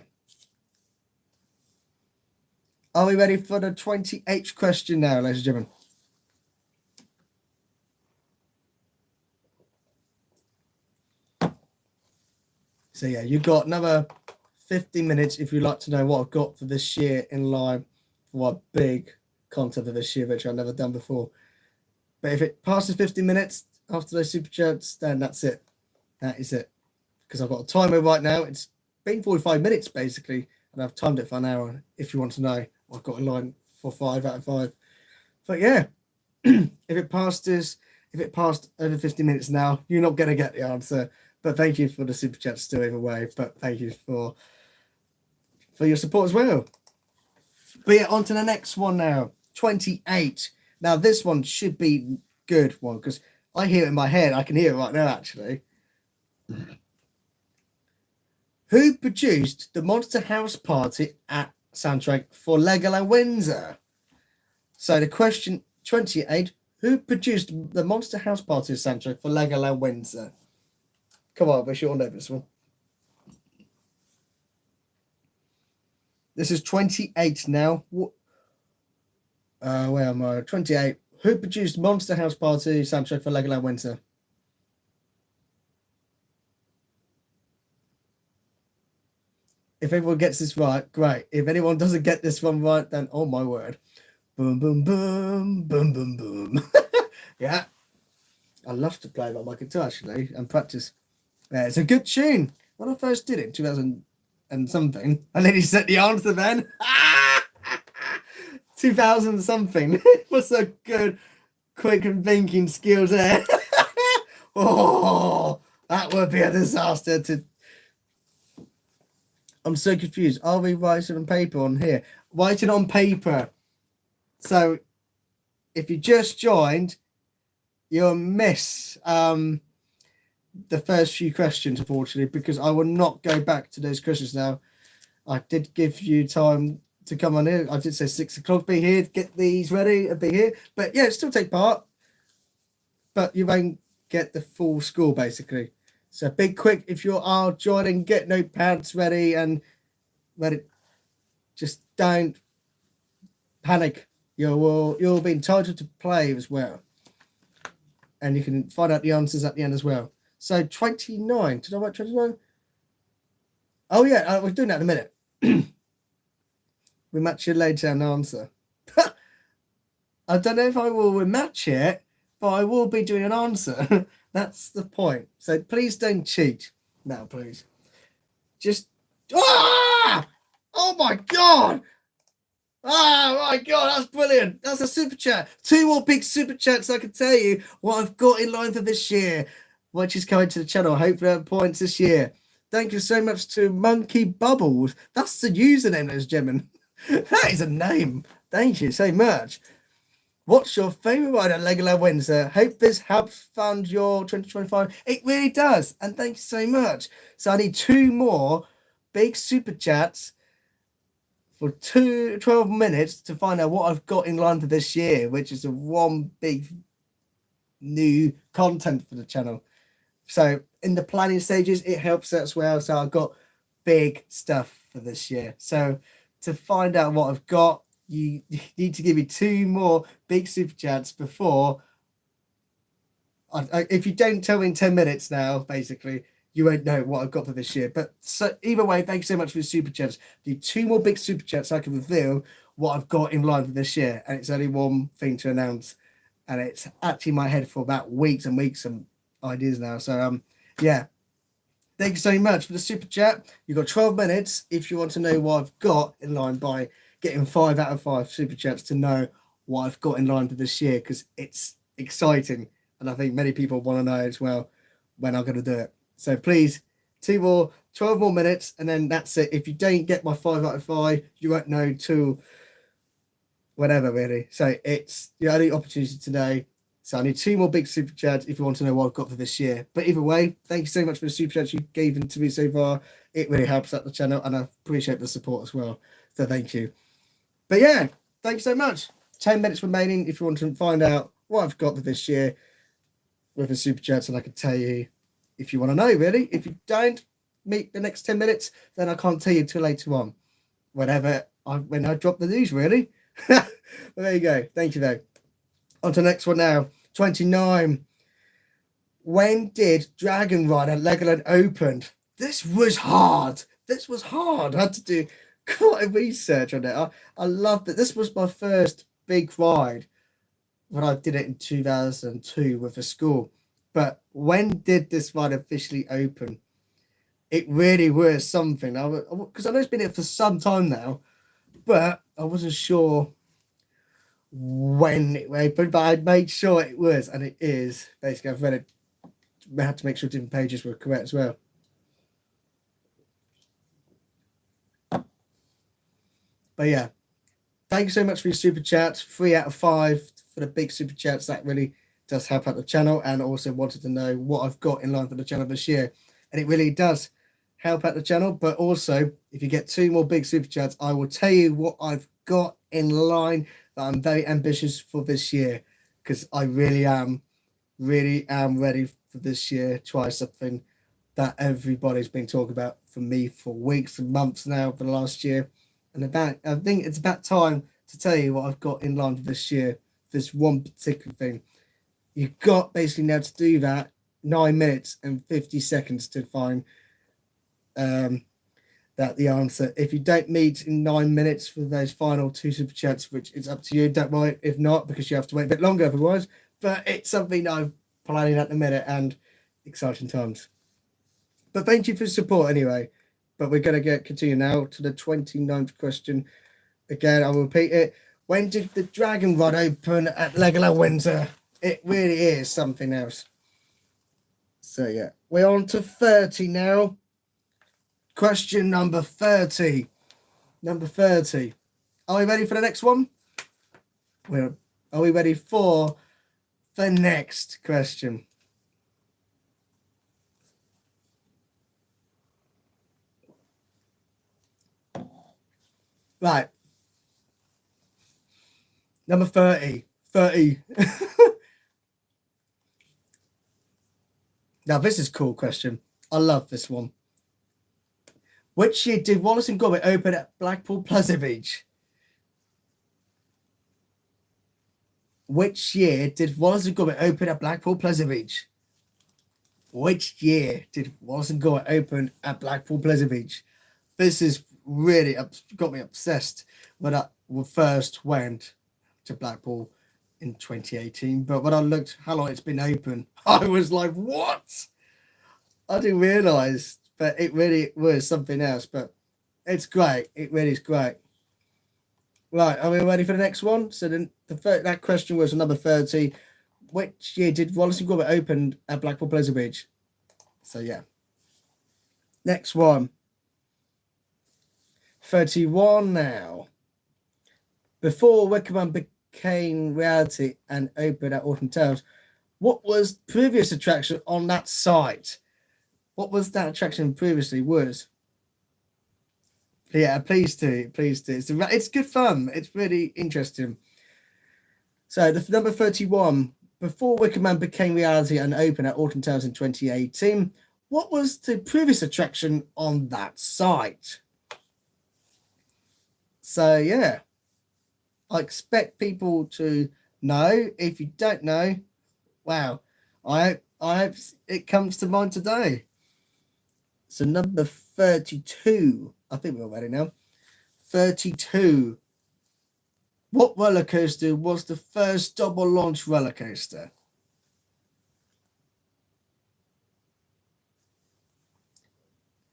Are we ready for the 28th question now, ladies and gentlemen? So yeah, you've got another 15 minutes if you'd like to know what I've got for this year in line for my big content for this year, which I've never done before. But if it passes 15 minutes after those super chats, then that's it. That is it. Because I've got a timer right now. It's been 45 minutes basically, and I've timed it for an hour. If you want to know, I've got a line for 5 out of 5. But yeah, if it passed over 50 minutes now, you're not going to get the answer. But thank you for the super chat still either way. But thank you for your support as well. But yeah, on to the next one now. 28. Now this one should be good one because I hear it in my head. I can hear it right now actually. Who produced the Monster House Party at soundtrack for Legoland Windsor? So the question 28. Who produced the Monster House Party soundtrack for Legoland Windsor? Come on, we should all know this one. This is 28 now. Where am I? 28. Who produced Monster House Party soundtrack for Legoland Windsor? If everyone gets this right, great. If anyone doesn't get this one right, then oh my word. Boom, boom, boom, boom, boom, boom. Yeah. I love to play that on my guitar actually and practice. Yeah, it's a good tune. When I first did it in 2000 and something, I nearly said the answer then. 2000 something. What's so good? Quick and thinking skills there. Oh, that would be a disaster. I'm so confused. Are we writing on paper on here? Writing on paper. So if you just joined, you'll miss the first few questions, unfortunately, because I will not go back to those questions now. I did give you time to come on here. I did say 6 o'clock, be here, get these ready and be here. But yeah, still take part. But you won't get the full score, basically. So be quick if you are joining, get notepads ready and ready. Just don't panic. You'll be entitled to play as well. And you can find out the answers at the end as well. So 29. Did I write 29? Oh yeah, we're doing that in a minute. We match your laid down answer. I don't know if I will match it, but I will be doing an answer. That's the point. So please don't cheat. No, please. Just oh my god! Oh my god, that's brilliant. That's a super chat. 2 more big super chats. I can tell you what I've got in line for this year, which is coming to the channel. Hopefully I have points this year. Thank you so much to Monkey Bubbles. That's the username, ladies and gentlemen. That is a name. Thank you so much. What's your favourite ride at Legoland Windsor? Hope this helps fund your 2025. It really does. And thank you so much. So I need 2 more big super chats for 12 minutes to find out what I've got in line for this year, which is one big new content for the channel. So in the planning stages, it helps as well. So I've got big stuff for this year. So to find out what I've got, you need to give me 2 more big super chats before. If you don't tell me in 10 minutes now, basically, you won't know what I've got for this year. But so either way, thank you so much for the super chats. I need 2 more big super chats so I can reveal what I've got in line for this year. And it's only one thing to announce. And it's actually in my head for about weeks and weeks and ideas now. So yeah. Thank you so much for the super chat. You've got 12 minutes if you want to know what I've got in line by getting 5 out of 5 super chats to know what I've got in line for this year, because it's exciting. And I think many people want to know as well when I'm going to do it. So please, 12 more minutes, and then that's it. If you don't get my 5 out of 5, you won't know till whatever, really. So it's the only opportunity today. So I need 2 more big super chats if you want to know what I've got for this year. But either way, thank you so much for the super chats you've given to me so far. It really helps out the channel, and I appreciate the support as well. So thank you. But yeah, thank you so much. 10 minutes remaining if you want to find out what I've got for this year with the super chats, and I can tell you if you want to know, really. If you don't meet the next 10 minutes, then I can't tell you till later on. When I drop the news, really. Well, there you go. Thank you, though. On to the next one now. 29. When did Dragon Ride at Legoland open? This was hard. I had to do quite a research on it. I loved it. This was my first big ride when I did it in 2002 with a school. But when did this ride officially open? It really was something. Because I know it's been here for some time now, but I wasn't sure when it opened, but I made sure it was, and it is. Basically, I've read it. I had to make sure different pages were correct as well. But yeah, thank you so much for your super chats. 3 out of 5 for the big super chats. That really does help out the channel, and also wanted to know what I've got in line for the channel this year, and it really does help out the channel. But also, if you get 2 more big super chats, I will tell you what I've got in line. I'm very ambitious for this year, because I really am ready for this year. Try something that everybody's been talking about for me for weeks and months now for the last year. And I think it's about time to tell you what I've got in line for this year. This one particular thing. You've got basically now to do that 9 minutes and 50 seconds to find that the answer. If you don't meet in 9 minutes for those final 2 super chats, which is up to you, don't worry if not, because you have to wait a bit longer otherwise. But it's something I'm planning at the minute, and exciting times. But thank you for the support anyway. But we're going to continue now to the 29th question. Again, I will repeat it. When did the Dragon Ride open at Legoland Windsor? It really is something else. So yeah, we're on to 30 now. Question number 30. Number 30. Are we ready for the next one? Are we ready for the next question? Right. Number 30. 30. Now, this is a cool question. I love this one. Which year did Wallace and Gromit open at Blackpool Pleasure Beach? Which year did Wallace and Gromit open at Blackpool Pleasure Beach? Which year did Wallace and Gromit open at Blackpool Pleasure Beach? This is really got me obsessed when I first went to Blackpool in 2018. But when I looked how long it's been open, I was like, what? I didn't realise, but it really was something else. But it's great. It really is great. Right, are we ready for the next one? So then that question was number 30. Which year did Wallace and Gromit open at Blackpool Pleasure Beach? So yeah. Next one. 31 now. Before Wickerman became reality and opened at Autumn Tales, what was previous attraction on that site? What was that attraction previously was? Yeah, please do. It's good fun. It's really interesting. So the number 31, before Wickerman became reality and opened at Autumn Tales in 2018, what was the previous attraction on that site? So yeah, I expect people to know. If you don't know, wow, I hope it comes to mind today. So number 32, I think we're ready now. 32. What roller coaster was the first double launch roller coaster?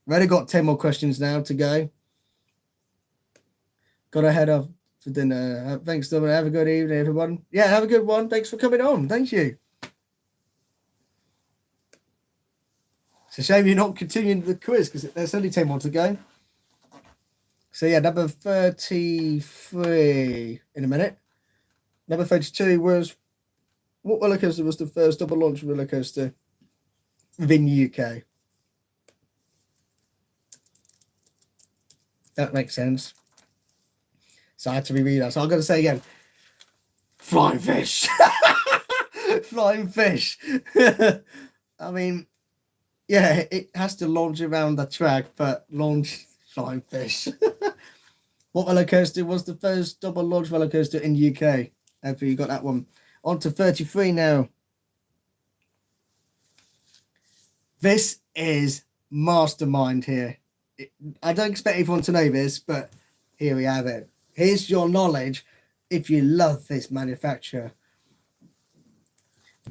Already got 10 more questions now to go. Got to head off for dinner. Thanks, Dominic. Have a good evening, everyone. Yeah, have a good one. Thanks for coming on. Thank you. It's a shame you're not continuing the quiz because there's only 10 more to go. So yeah, number 33 in a minute. Number 32 was, what roller coaster was the first double launch roller coaster within the UK? That makes sense. So I had to reread that. So I'm going to say again, Flying Fish. Flying Fish. I mean, yeah, it has to launch around the track, but launch Flying Fish. What roller coaster was the first double launch roller coaster in the UK? Hopefully you got that one. On to 33 now. This is mastermind here. I don't expect everyone to know this, but here we have it. Here's your knowledge if you love this manufacturer.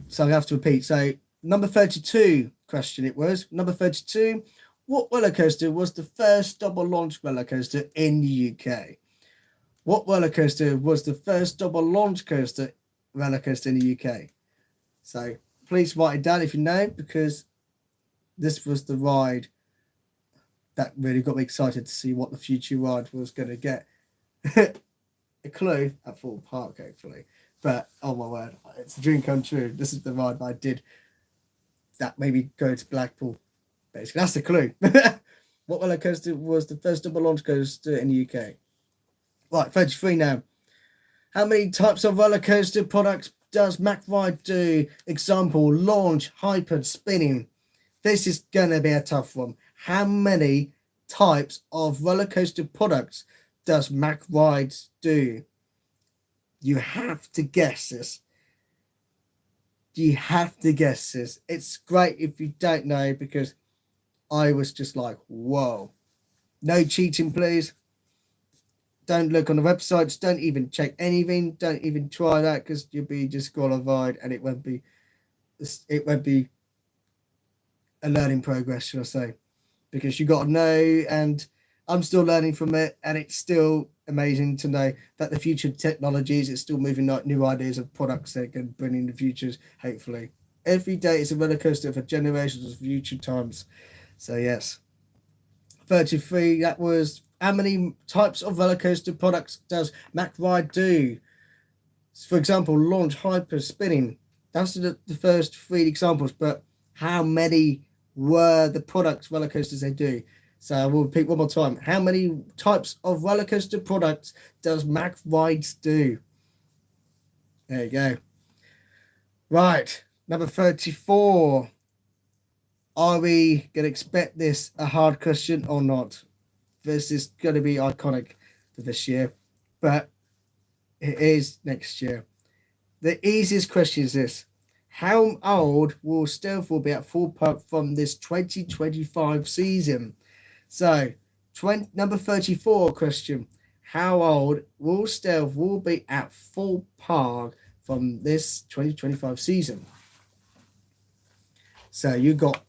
So I have to repeat. So number 32 question it was. Number 32. What roller coaster was the first double launch roller coaster in the UK? What roller coaster was the first double launch roller coaster in the UK? So please write it down if you know, because this was the ride that really got me excited to see what the future ride was going to get. A clue at Full Park, hopefully. But oh my word, it's a dream come true. This is the ride I did that made me go to Blackpool. Basically, that's the clue. What roller coaster was the first double launch coaster in the UK? Right, 33 now. How many types of roller coaster products does McRide do? Example, launch, hyper, spinning. This is going to be a tough one. How many types of roller coaster products does McRide do? You have to guess this. You have to guess this. It's great if you don't know, because I was just like, whoa. No cheating, please. Don't look on the websites. Don't even check anything. Don't even try that, because you'll be disqualified, and it won't be a learning progress, should I say, because you got to know. And I'm still learning from it, and it's still amazing to know that the future technologies, it's still moving like new ideas of products that can bring in the futures, hopefully. Every day is a roller coaster for generations of future times. So yes. 33, that was how many types of roller coaster products does McRide do? For example, launch, hyper, spinning. That's the first three examples, but how many were the products roller coasters they do? So I will repeat one more time. How many types of roller coaster products does McRides do? There you go. Right, number 34. Are we going to expect this a hard question or not? This is going to be iconic for this year, but it is next year. The easiest question is this. How old will Stealth will be at full park from this 2025 season? So, number 34 question. How old will Stealth will be at full park from this 2025 season? So, you got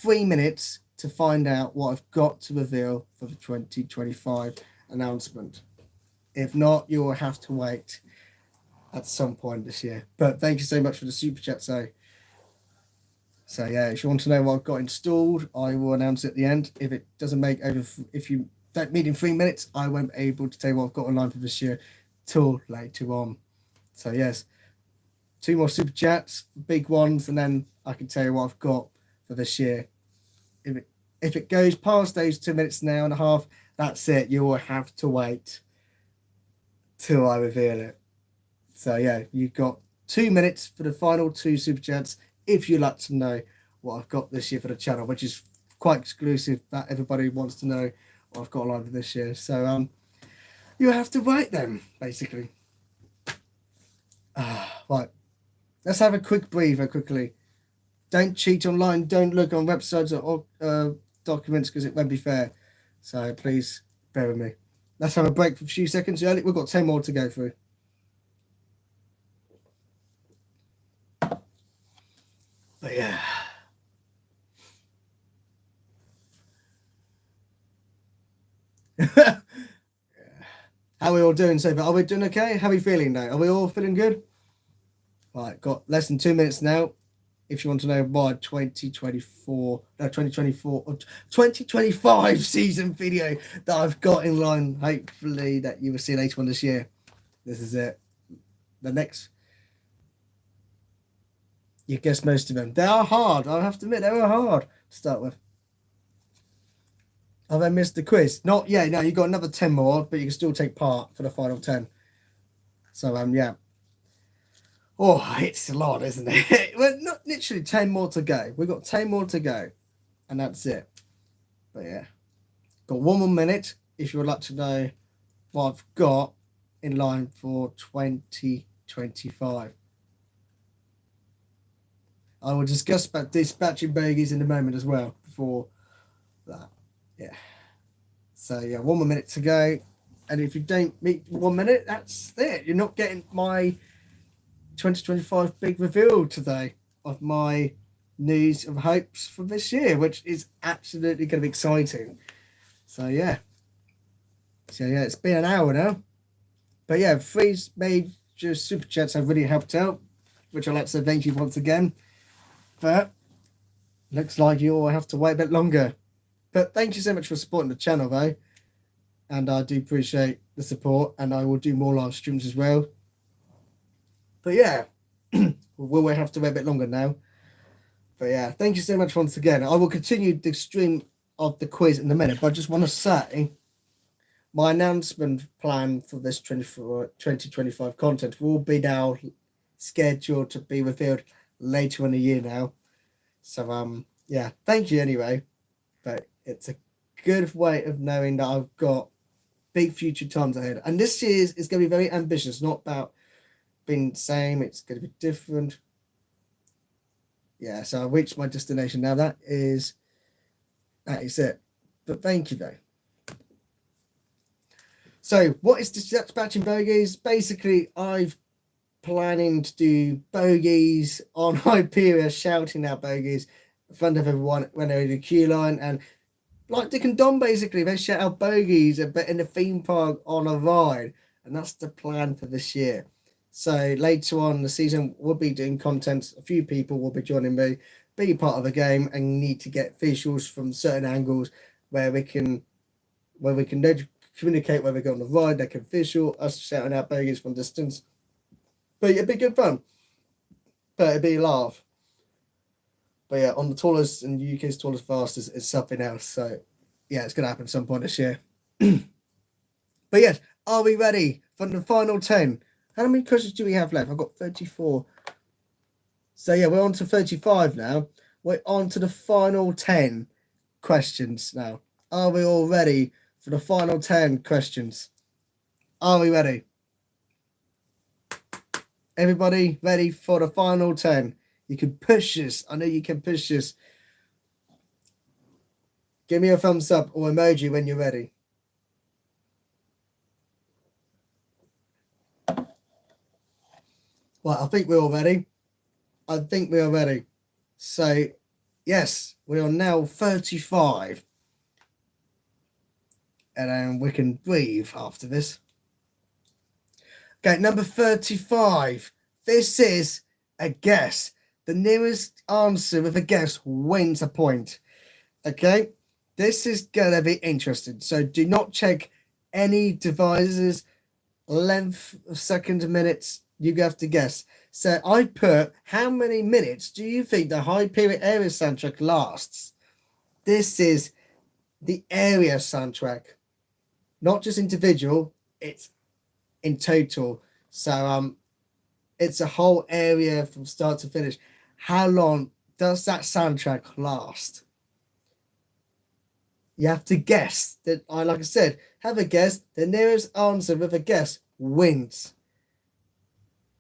3 minutes to find out what I've got to reveal for the 2025 announcement. If not, you will have to wait at some point this year. But thank you so much for the super chat. So yeah, if you want to know what I've got installed, I will announce it at the end. If it doesn't make over, if you don't meet in 3 minutes, I won't be able to tell you what I've got online for this year till later on. So yes, 2 more super chats, big ones, and then I can tell you what I've got for this year. If it goes past those 2 minutes now and a half, that's it. You will have to wait till I reveal it. So yeah, you've got 2 minutes for the final 2 super chats if you'd like to know what I've got this year for the channel, which is quite exclusive. That everybody wants to know what I've got live for this year. So you have to wait then, basically. Right, let's have a quick breather quickly. Don't cheat online. Don't look on websites or documents because it won't be fair. So please bear with me. Let's have a break for a few seconds. We've got 10 more to go through. But yeah. How are we all doing so far? Are we doing okay? How are we feeling now? Are we all feeling good? Right, got less than 2 minutes now. If you want to know my 2024 or 2025 season video that I've got in line, hopefully that you will see later on this year. This is it. The next, you guessed most of them. They are hard. I have to admit, they were hard to start with. Have I missed the quiz? Not yet. No, you got another 10 more, but you can still take part for the final 10. So yeah. Oh, it's a lot, isn't it? Well, not literally 10 more to go. We've got 10 more to go, and that's it. But yeah, got 1 more minute if you would like to know what I've got in line for 2025. I will discuss about dispatching bogies in a moment as well before that. Yeah. So yeah, 1 more minute to go. And if you don't meet 1 minute, that's it. You're not getting my 2025 big reveal today of my news of hopes for this year, which is absolutely going to be exciting. So yeah, it's been an hour now, but yeah, 3 major super chats have really helped out, which I'd like to say thank you once again. But looks like you all have to wait a bit longer. But thank you so much for supporting the channel though, and I do appreciate the support, and I will do more live streams as well. But yeah, we'll have to wait a bit longer now. But yeah, thank you so much once again. I will continue the stream of the quiz in a minute, but I just want to say my announcement plan for this 2025 content will be now scheduled to be revealed later in the year now. So yeah, thank you anyway. But it's a good way of knowing that I've got big future times ahead. And this year is going to be very ambitious, not about being the same, it's going to be different. Yeah, so I reached my destination now. That is it. But thank you though. So what is dispatching bogies? Basically, I've planning to do bogies on Hyperia, shouting out bogies in front of everyone when they're in the queue line, and like Dick and Dom, basically. They shout out bogeys in the theme park on a ride. And that's the plan for this year. So later on in the season, we'll be doing content. A few people will be joining me, be part of the game, and need to get visuals from certain angles where we can communicate where we're going on the ride. They can visual us shouting out bogeys from distance. But it'd be good fun. But it'd be a laugh. But yeah, on the tallest and UK's tallest fastest is something else. So yeah, it's gonna happen at some point this year. But yes, are we ready for the final 10? How many questions do we have left? I've got 34. So yeah, we're on to 35 now. We're on to the final 10 questions now. Are we all ready for the final 10 questions? Are we ready? Everybody ready for the final 10? You can push this. I know you can push this. Give me a thumbs up or emoji when you're ready. Well, I think we're all ready. I think we are ready. So, yes, we are now 35. And then we can breathe after this. Okay, number 35. This is a guess. The nearest answer with a guess wins a point. Okay, this is going to be interesting. So do not check any devices, length of seconds, minutes. You have to guess. So I put, how many minutes do you think the Hyperion area soundtrack lasts? This is the area soundtrack. Not just individual, it's in total. So it's a whole area from start to finish. How long does that soundtrack last? You have to guess. That, like I said, have a guess. The nearest answer with a guess wins.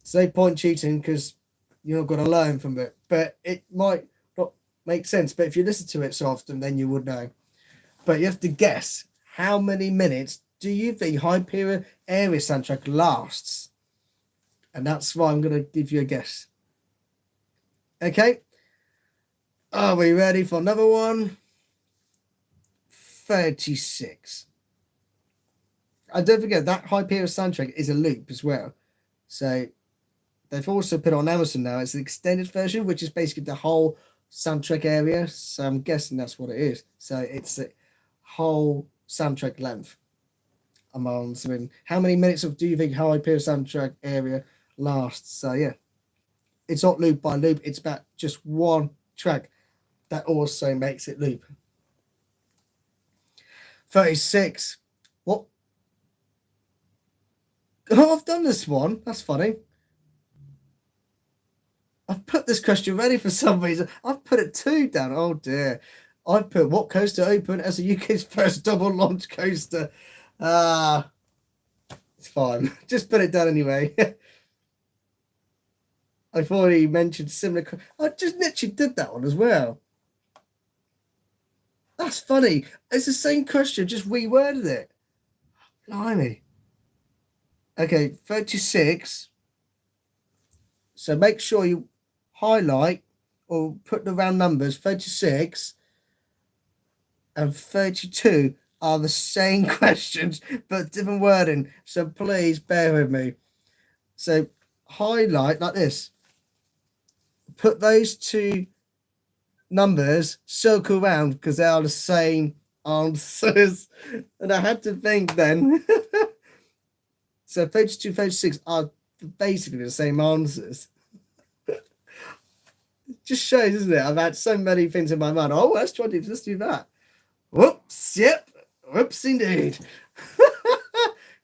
It's no point cheating because you're not going to learn from it. But it might not make sense. But if you listen to it so often, then you would know. But you have to guess. How many minutes do you think Hyperion area soundtrack lasts? And that's why I'm going to give you a guess. Okay. Are we ready for another one? 36. And don't forget, that Hyperion soundtrack is a loop as well. So they've also put it on Amazon now. It's an extended version, which is basically the whole soundtrack area. So I'm guessing that's what it is. So it's a whole soundtrack length. I'm answering. How many minutes do you think Hyperion soundtrack area lasts? So yeah. It's not loop by loop. It's about just one track that also makes it loop. 36. What? Oh, I've done this one. That's funny. I've put this question ready for some reason. I've put it 2 down. Oh dear. I've put what coaster opened as the UK's first double launch coaster? It's fine. Just put it down anyway. I've already mentioned similar. I just literally did that one as well. That's funny. It's the same question, just reworded it. Blimey. Okay, 36. So make sure you highlight or put the round numbers. 36 and 32 are the same questions, but different wording. So please bear with me. So highlight like this. Put those 2 numbers, circle around because they are the same answers. And I had to think then. So 32, 36 are basically the same answers. Just shows, isn't it? I've had so many things in my mind. Oh, let's try to let's do that. Whoops, yep. Whoops indeed.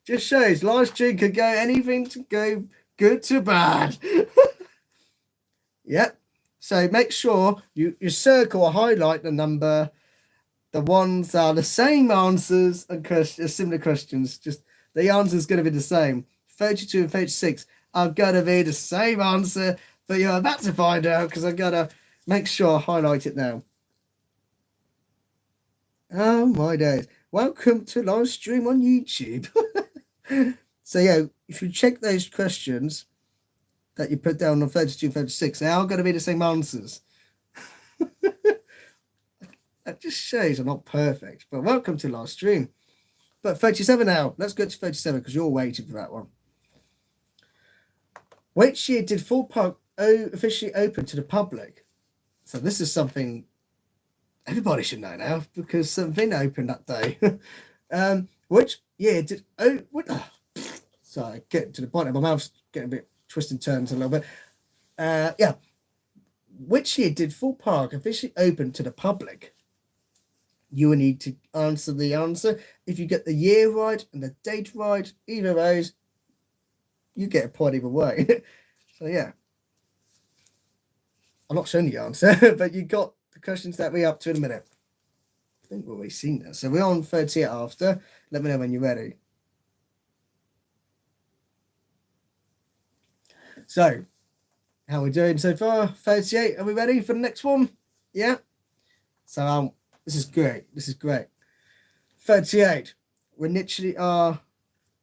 Just shows last year could go anything to go good to bad. Yep. So make sure you circle or highlight the number, the ones that are the same answers and similar questions. Just the answer is going to be the same. 32 and 36 are going to be the same answer, but you're about to find out because I've got to make sure I highlight it now. Oh my days. Welcome to live stream on YouTube. So yeah, if you check those questions that you put down on 32, 36, they are going to be the same answers. That just shows I'm not perfect. But welcome to last stream. But 37 now. Let's go to 37 because you're waiting for that one. Which year did Full Park officially open to the public? So this is something everybody should know now because something opened that day. Which year did sorry, getting to the point of my mouth's getting a bit twisted turns a little bit. Yeah. Which year did Full Park officially open to the public? You will need to answer the answer. If you get the year right and the date right, either of those, you get a point either way. So yeah. I'm not showing you the answer, but you got the questions that we're up to in a minute. I think we've already seen that. So we're on 38 after. Let me know when you're ready. So, how are we doing so far? 38. Are we ready for the next one? Yeah. So this is great. This is great. 38. We literally are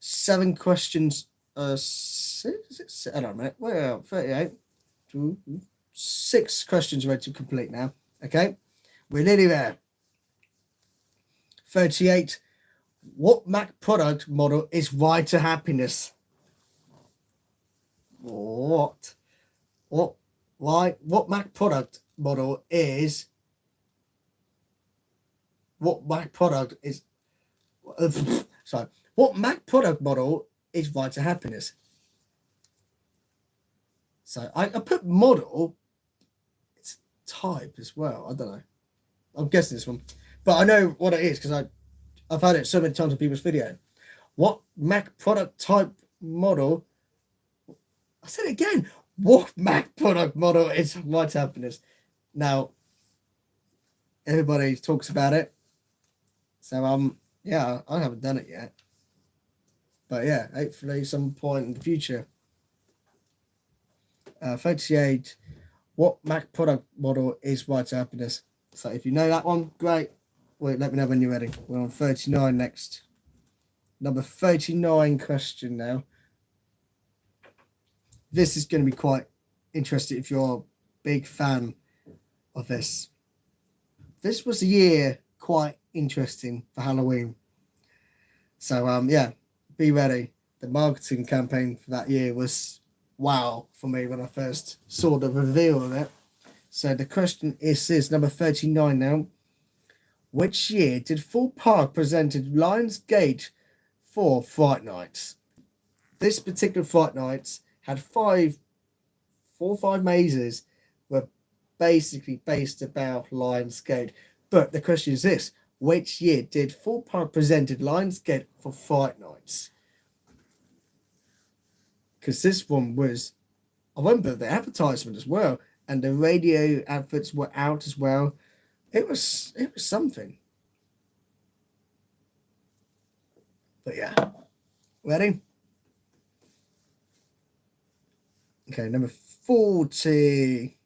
7 questions. Six, I don't know. Well, 38. 6 questions ready to complete now. Okay. We're nearly there. 38. What Mac product model is Ride to Happiness? What Mac product model is? What Mac product is? Sorry. What Mac product model is Ride to Happiness? So I put model. It's type as well. I don't know. I'm guessing this one, but I know what it is because I've had it so many times in people's video. What Mac product type model? I said it again. What Mac product model is Ride to Happiness? Now, everybody talks about it. So yeah, I haven't done it yet. But yeah, hopefully some point in the future. 38. What Mac product model is Ride to Happiness? So if you know that one, great. Wait, let me know when you're ready. We're on 39 next. Number 39 question now. This is going to be quite interesting if you're a big fan of this. This was a year quite interesting for Halloween. So yeah, be ready. The marketing campaign for that year was wow for me when I first saw the reveal of it. So the question is number 39 now. Which year did Full Park presented Lionsgate for Fright Nights? This particular Fright Nights had 4 or 5 mazes were basically based about Lionsgate. But the question is this: which year did Full Park presented Lionsgate for Fright Nights? Because this one was, I remember the advertisement as well, and the radio adverts were out as well. It was something. But yeah, ready? Okay, number 40.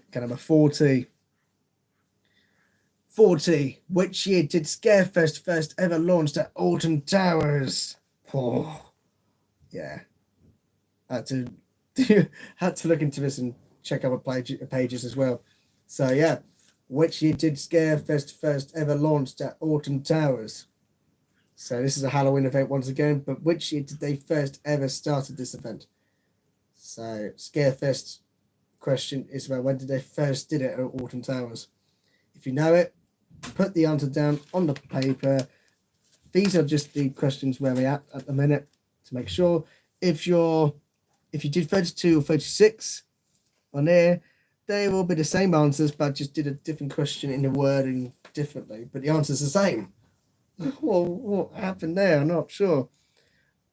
Okay, number 40. 40. Which year did Scarefest first ever launched at Alton Towers? Oh, yeah. Had to look into this and check other pages as well. So yeah, which year did Scarefest first ever launched at Alton Towers? So this is a Halloween event once again, but which year did they first ever started this event? So Scarefest question is about when did they first did it at Alton Towers? If you know it, put the answer down on the paper. These are just the questions where we're at the minute to make sure. If you did 32 or 36 on there, they will be the same answers, but just did a different question in the wording differently. But the answer's the same. Well, what happened there? I'm not sure.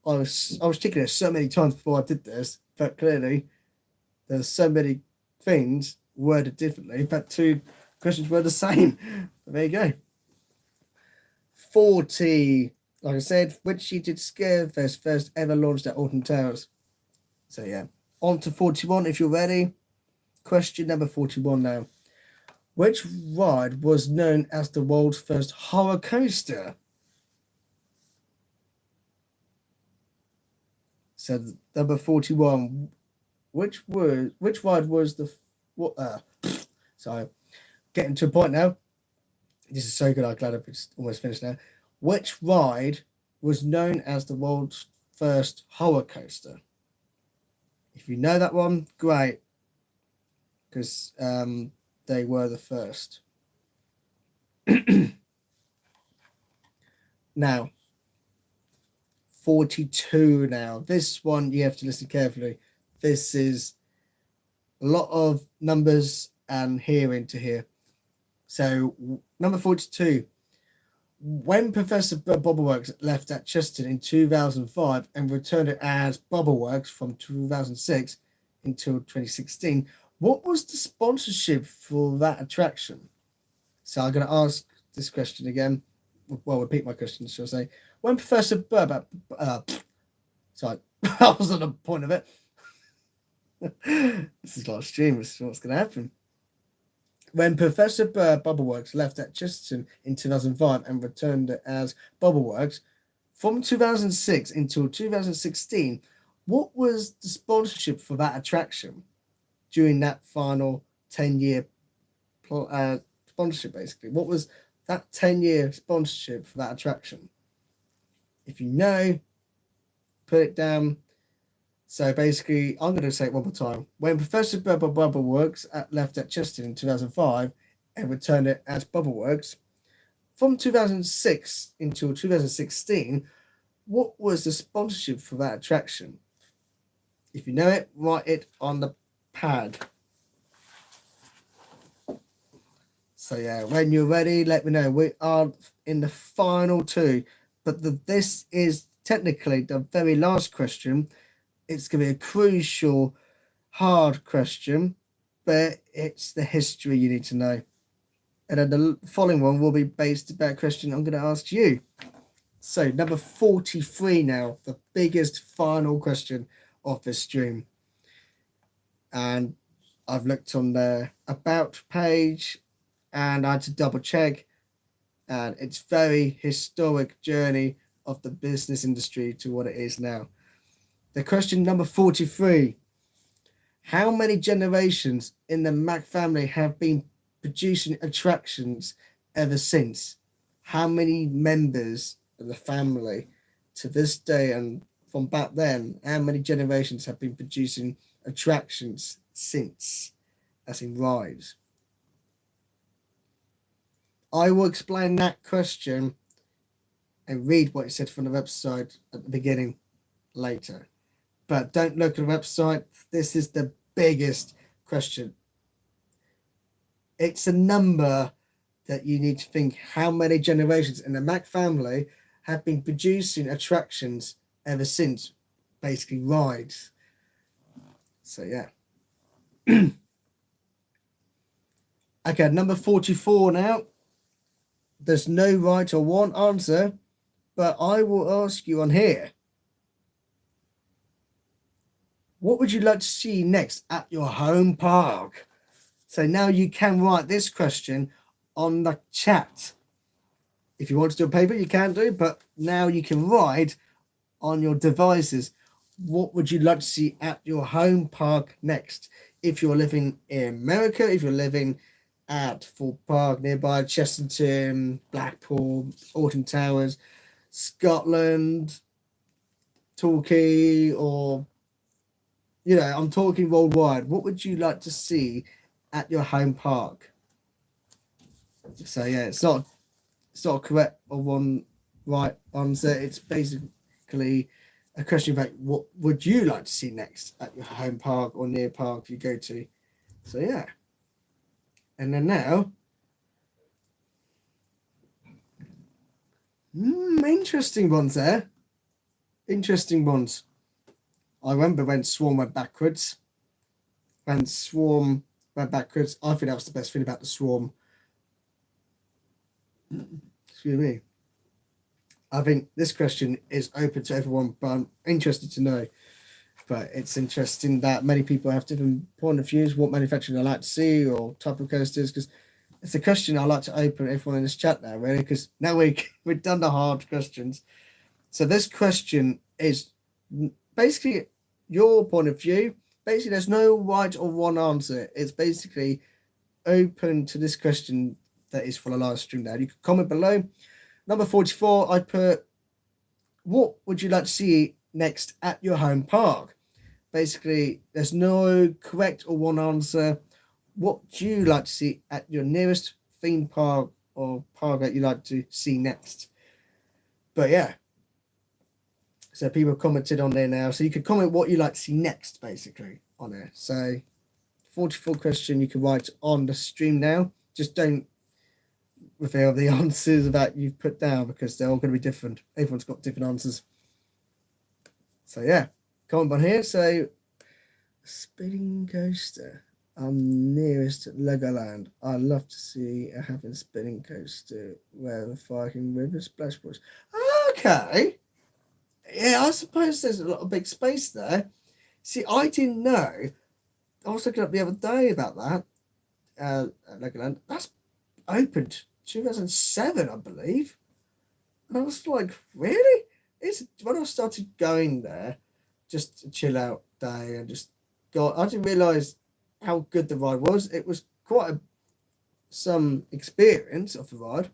I was checking it so many times before I did this, but clearly there's so many things worded differently, but 2 questions were the same. But there you go. 40. Like I said, which year did Scarefest first ever launched at Alton Towers? So yeah, on to 41 if you're ready. Question number 41 now. Which ride was known as the world's first horror coaster? So number 41. Which ride was the sorry? getting to a point now. This is so good. I'm glad it's almost finished now. Which ride was known as the world's first roller coaster? If you know that one, great, because they were the first. Now, 42 now. This one, you have to listen carefully. This is a lot of numbers and hearing to hear. So, number 42. When Professor Bubbleworks left at Chesterton in 2005 and returned it as Bubbleworks from 2006 until 2016, what was the sponsorship for that attraction? So I'm going to ask this question again. Well, repeat my question, shall I say. When Professor sorry, I was on the point of it. This is like streamers. What's going to happen? When Professor Bubbleworks left at Chesterton in 2005 and returned it as Bubbleworks from 2006 until 2016, what was the sponsorship for that attraction during that final 10-year sponsorship, basically? What was that 10-year sponsorship for that attraction? If you know, put it down. So basically, I'm going to say it one more time. When Professor Bubbleworks left at Chesterton in 2005 and returned it as Bubbleworks, from 2006 until 2016, what was the sponsorship for that attraction? If you know it, write it on the pad. So yeah, when you're ready, let me know. We are in the final two, but this is technically the very last question. It's going to be a crucial, hard question, but it's the history you need to know. And then the following one will be based about a question I'm going to ask you. So number 43 now, the biggest final question of this stream. And I've looked on the About page and I had to double check. And it's very historic journey of the business industry to what it is now. The question number 43. How many generations in the Mac family have been producing attractions ever since? How many members of the family to this day and from back then, how many generations have been producing attractions since? As in rides. I will explain that question and read what it said from the website at the beginning later. But don't look at the website. This is the biggest question. It's a number that you need to think how many generations in the Mac family have been producing attractions ever since, basically rides. So yeah. Okay, number 44 now. There's no right or one answer, but I will ask you on here. What would you like to see next at your home park? So now you can write this question on the chat. If you want to do a paper, you can do, but now you can write on your devices. What would you like to see at your home park next? If you're living in America, if you're living at Ford Park nearby, Chesterton, Blackpool, Alton Towers, Scotland, Torquay, or I'm talking worldwide. What would you like to see at your home park? So yeah, it's not correct or one right answer. It's basically a question about what would you like to see next at your home park or near park you go to. So yeah. And then now, interesting ones there. Interesting ones. I remember when Swarm went backwards. When Swarm went backwards, I think that was the best thing about the Swarm. Excuse me. I think this question is open to everyone, but I'm interested to know. But it's interesting that many people have different point of views, what manufacturing they like to see or type of coasters, because it's a question I like to open everyone in this chat now, really, because now we've done the hard questions. So this question is basically your point of view. Basically, there's no right or one answer. It's basically open to this question that is for the live stream now. You can comment below. Number 44, I put, what would you like to see next at your home park? Basically, there's no correct or one answer. What do you like to see at your nearest theme park or park that you like to see next? But yeah, so people commented on there now. So you can comment what you like to see next, basically, on there. So 44 question you can write on the stream now. Just don't reveal the answers that you've put down because they're all going to be different. Everyone's got different answers. So yeah, comment on here. So spinning coaster. I'm nearest Legoland. I'd love to see a having spinning coaster where the Viking River splashboards. Okay. Yeah, I suppose there's a lot of big space there. See, I didn't know. I was looking up the other day about that. Legoland. That's opened 2007, I believe. And I was like, really? It's when I started going there, just a chill out day and just got. I didn't realise how good the ride was. It was quite some experience of the ride.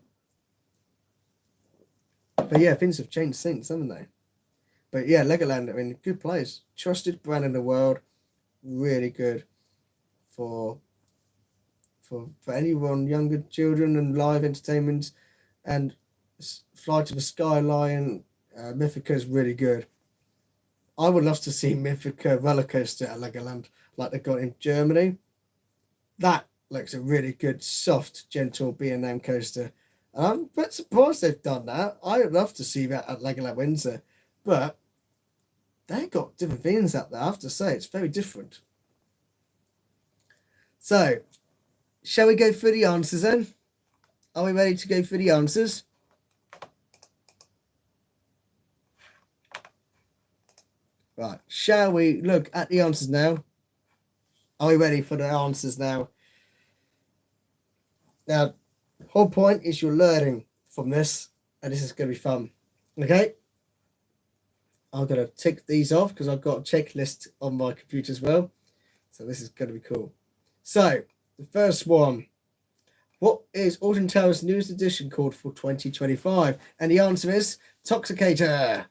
But yeah, things have changed since, haven't they? But yeah, Legoland, I mean, good place. Trusted brand in the world. Really good for anyone, younger children and live entertainment. And Flight of the Skyline, Mythica is really good. I would love to see Mythica roller coaster at Legoland like they got in Germany. That looks a really good, soft, gentle B&M coaster. I'm a bit surprised they've done that. I would love to see that at Legoland Windsor. But they got different things out there. I have to say, it's very different. So, shall we go through the answers then? Are we ready to go through the answers? Right, shall we look at the answers now? Are we ready for the answers now? Now, the whole point is you're learning from this, and this is going to be fun. Okay? I'm going to tick these off because I've got a checklist on my computer as well. So this is going to be cool. So, the first one. What is Alton Towers' newest edition called for 2025? And the answer is Toxicator.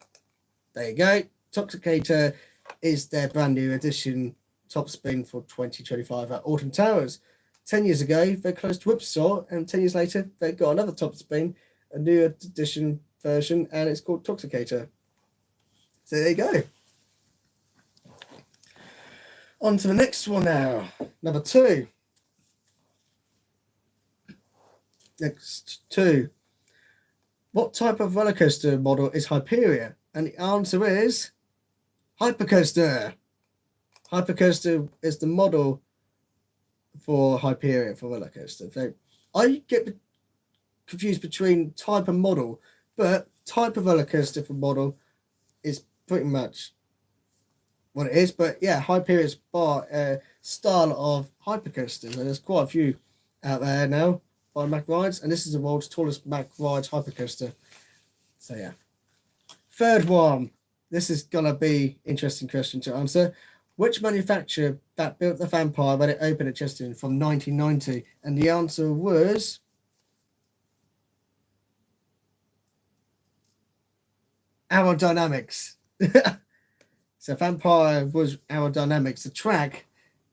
There you go. Toxicator is their brand new edition top spin for 2025 at Alton Towers. 10 years ago, they closed to Whipsaw, and 10 years later, they got another top spin, a new edition version, and it's called Toxicator. So there you go. On to the next one now. Number 2. Next 2. What type of roller coaster model is Hyperia? And the answer is Hypercoaster. Hypercoaster is the model for Hyperia for roller coaster. So I get confused between type and model, but type of roller coaster for model is pretty much what it is. But yeah, Hyperia is by style of hypercoaster. So there's quite a few out there now by Mack Rides, and this is the world's tallest Mack Rides hypercoaster. So yeah. Third one. This is gonna be interesting question to answer. Which manufacturer that built the Vampire when it opened at Chesterton from 1990? And the answer was Aerodynamics. So Vampire was Aerodynamics. The track,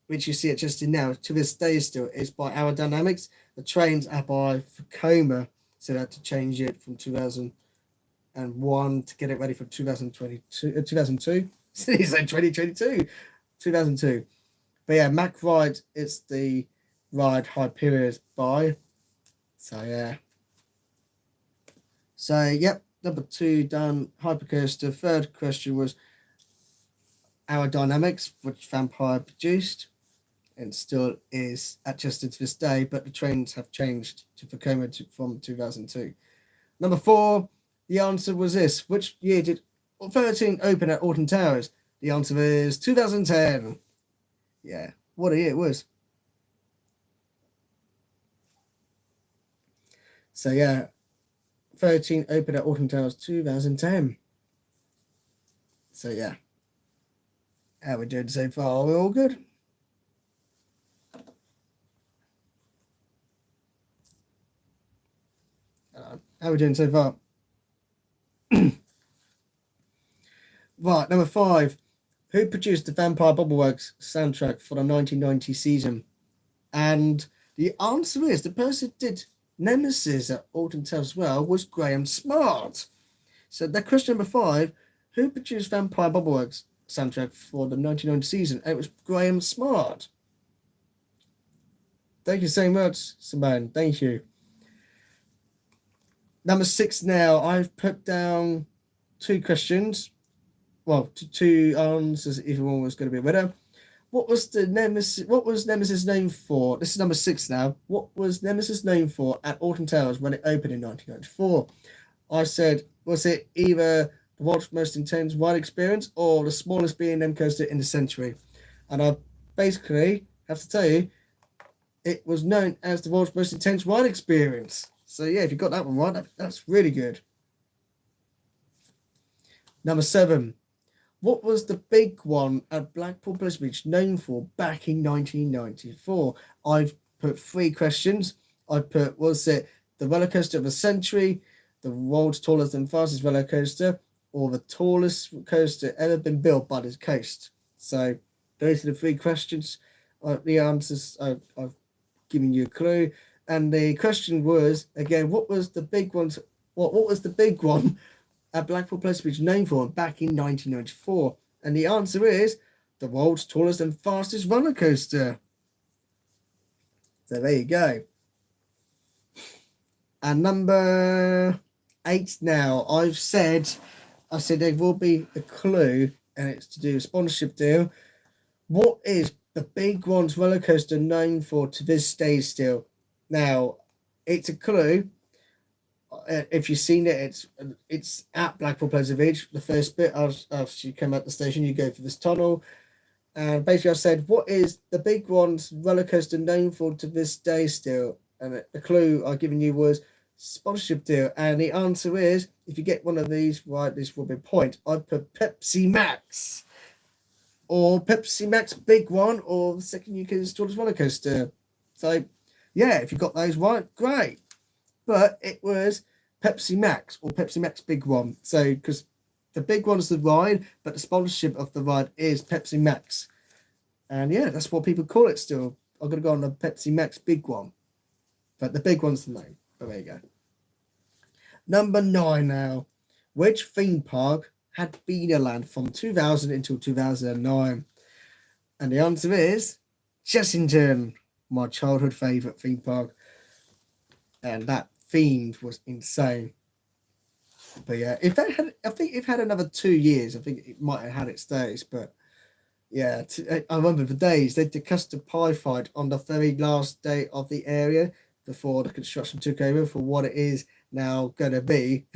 which you see at Chesterton now, to this day still, is by Aerodynamics. The trains are by Vekoma, so they had to change it from 2001 to get it ready for 2022. 2002. So 2022. 2002. But yeah, Mack Ride is the ride Hyperia is by. So yeah. So yep, number 2 done. Hypercoaster. Third question was Aerodynamics, which Vampire produced and still is at Chester to this day, but the trains have changed to Vekoma from 2002. Number 4, the answer was this. Which year did 13 open at Alton Towers? The answer is 2010. Yeah, what a year it was. So yeah, 13 open at Alton Towers 2010. So yeah. How are we doing so far? Are we all good? How are we doing so far? Right, number 5. Who produced the Vampire Bubbleworks soundtrack for the 1990 season? And the answer is the person who did Nemesis at Alton Tales as well was Graham Smart. So that question number 5, who produced Vampire Bubbleworks soundtrack for the 1990 season? And it was Graham Smart. Thank you so much, Simone. Thank you. Number 6 now. I've put down 2 questions. Well, 2 answers if one was going to be a winner. What was Nemesis known for? This is number 6 now. What was Nemesis known for at Alton Towers when it opened in 1994? I said, was it either the world's most intense ride experience or the smallest B&M coaster in the century? And I basically have to tell you, it was known as the world's most intense ride experience. So yeah, if you got that one right, that's really good. Number 7. What was the big one at Blackpool Pleasure Beach known for back in 1994? I've put 3 questions. I put, was it the roller coaster of the century, the world's tallest and fastest roller coaster, or the tallest coaster ever been built by this coast? So those are the 3 questions. The answers, I've given you a clue. And the question was, again, what was the big one? What was the big one at Blackpool Pleasure Beach known for back in 1994? And the answer is the world's tallest and fastest roller coaster. So there you go. And number 8 now. I said there will be a clue, and it's to do a sponsorship deal. What is the Big One's roller coaster known for to this day still? Now, it's a clue. If you've seen it, it's at Blackpool Pleasure Beach. The first bit, after you come out the station, you go through this tunnel. And basically I said, what is the Big One's roller coaster known for to this day still? And the clue I've given you was sponsorship deal. And the answer is, if you get one of these right, this will be a point. I put Pepsi Max. Or Pepsi Max Big One, or the second UK's tallest roller coaster. So, yeah, if you got those right, great. But it was Pepsi Max or Pepsi Max Big One. So, because the Big One's the ride, but the sponsorship of the ride is Pepsi Max. And yeah, that's what people call it still. I'm going to go on the Pepsi Max Big One. But the Big One's the name. But there you go. Number 9 now. Which theme park had Beanerland from 2000 until 2009? And the answer is Chessington, my childhood favourite theme park. And that theme was insane. But yeah, I think it had another 2 years. I think it might have had its days. But yeah, I remember the days. They did the custard pie fight on the very last day of the area before the construction took over for what it is now going to be.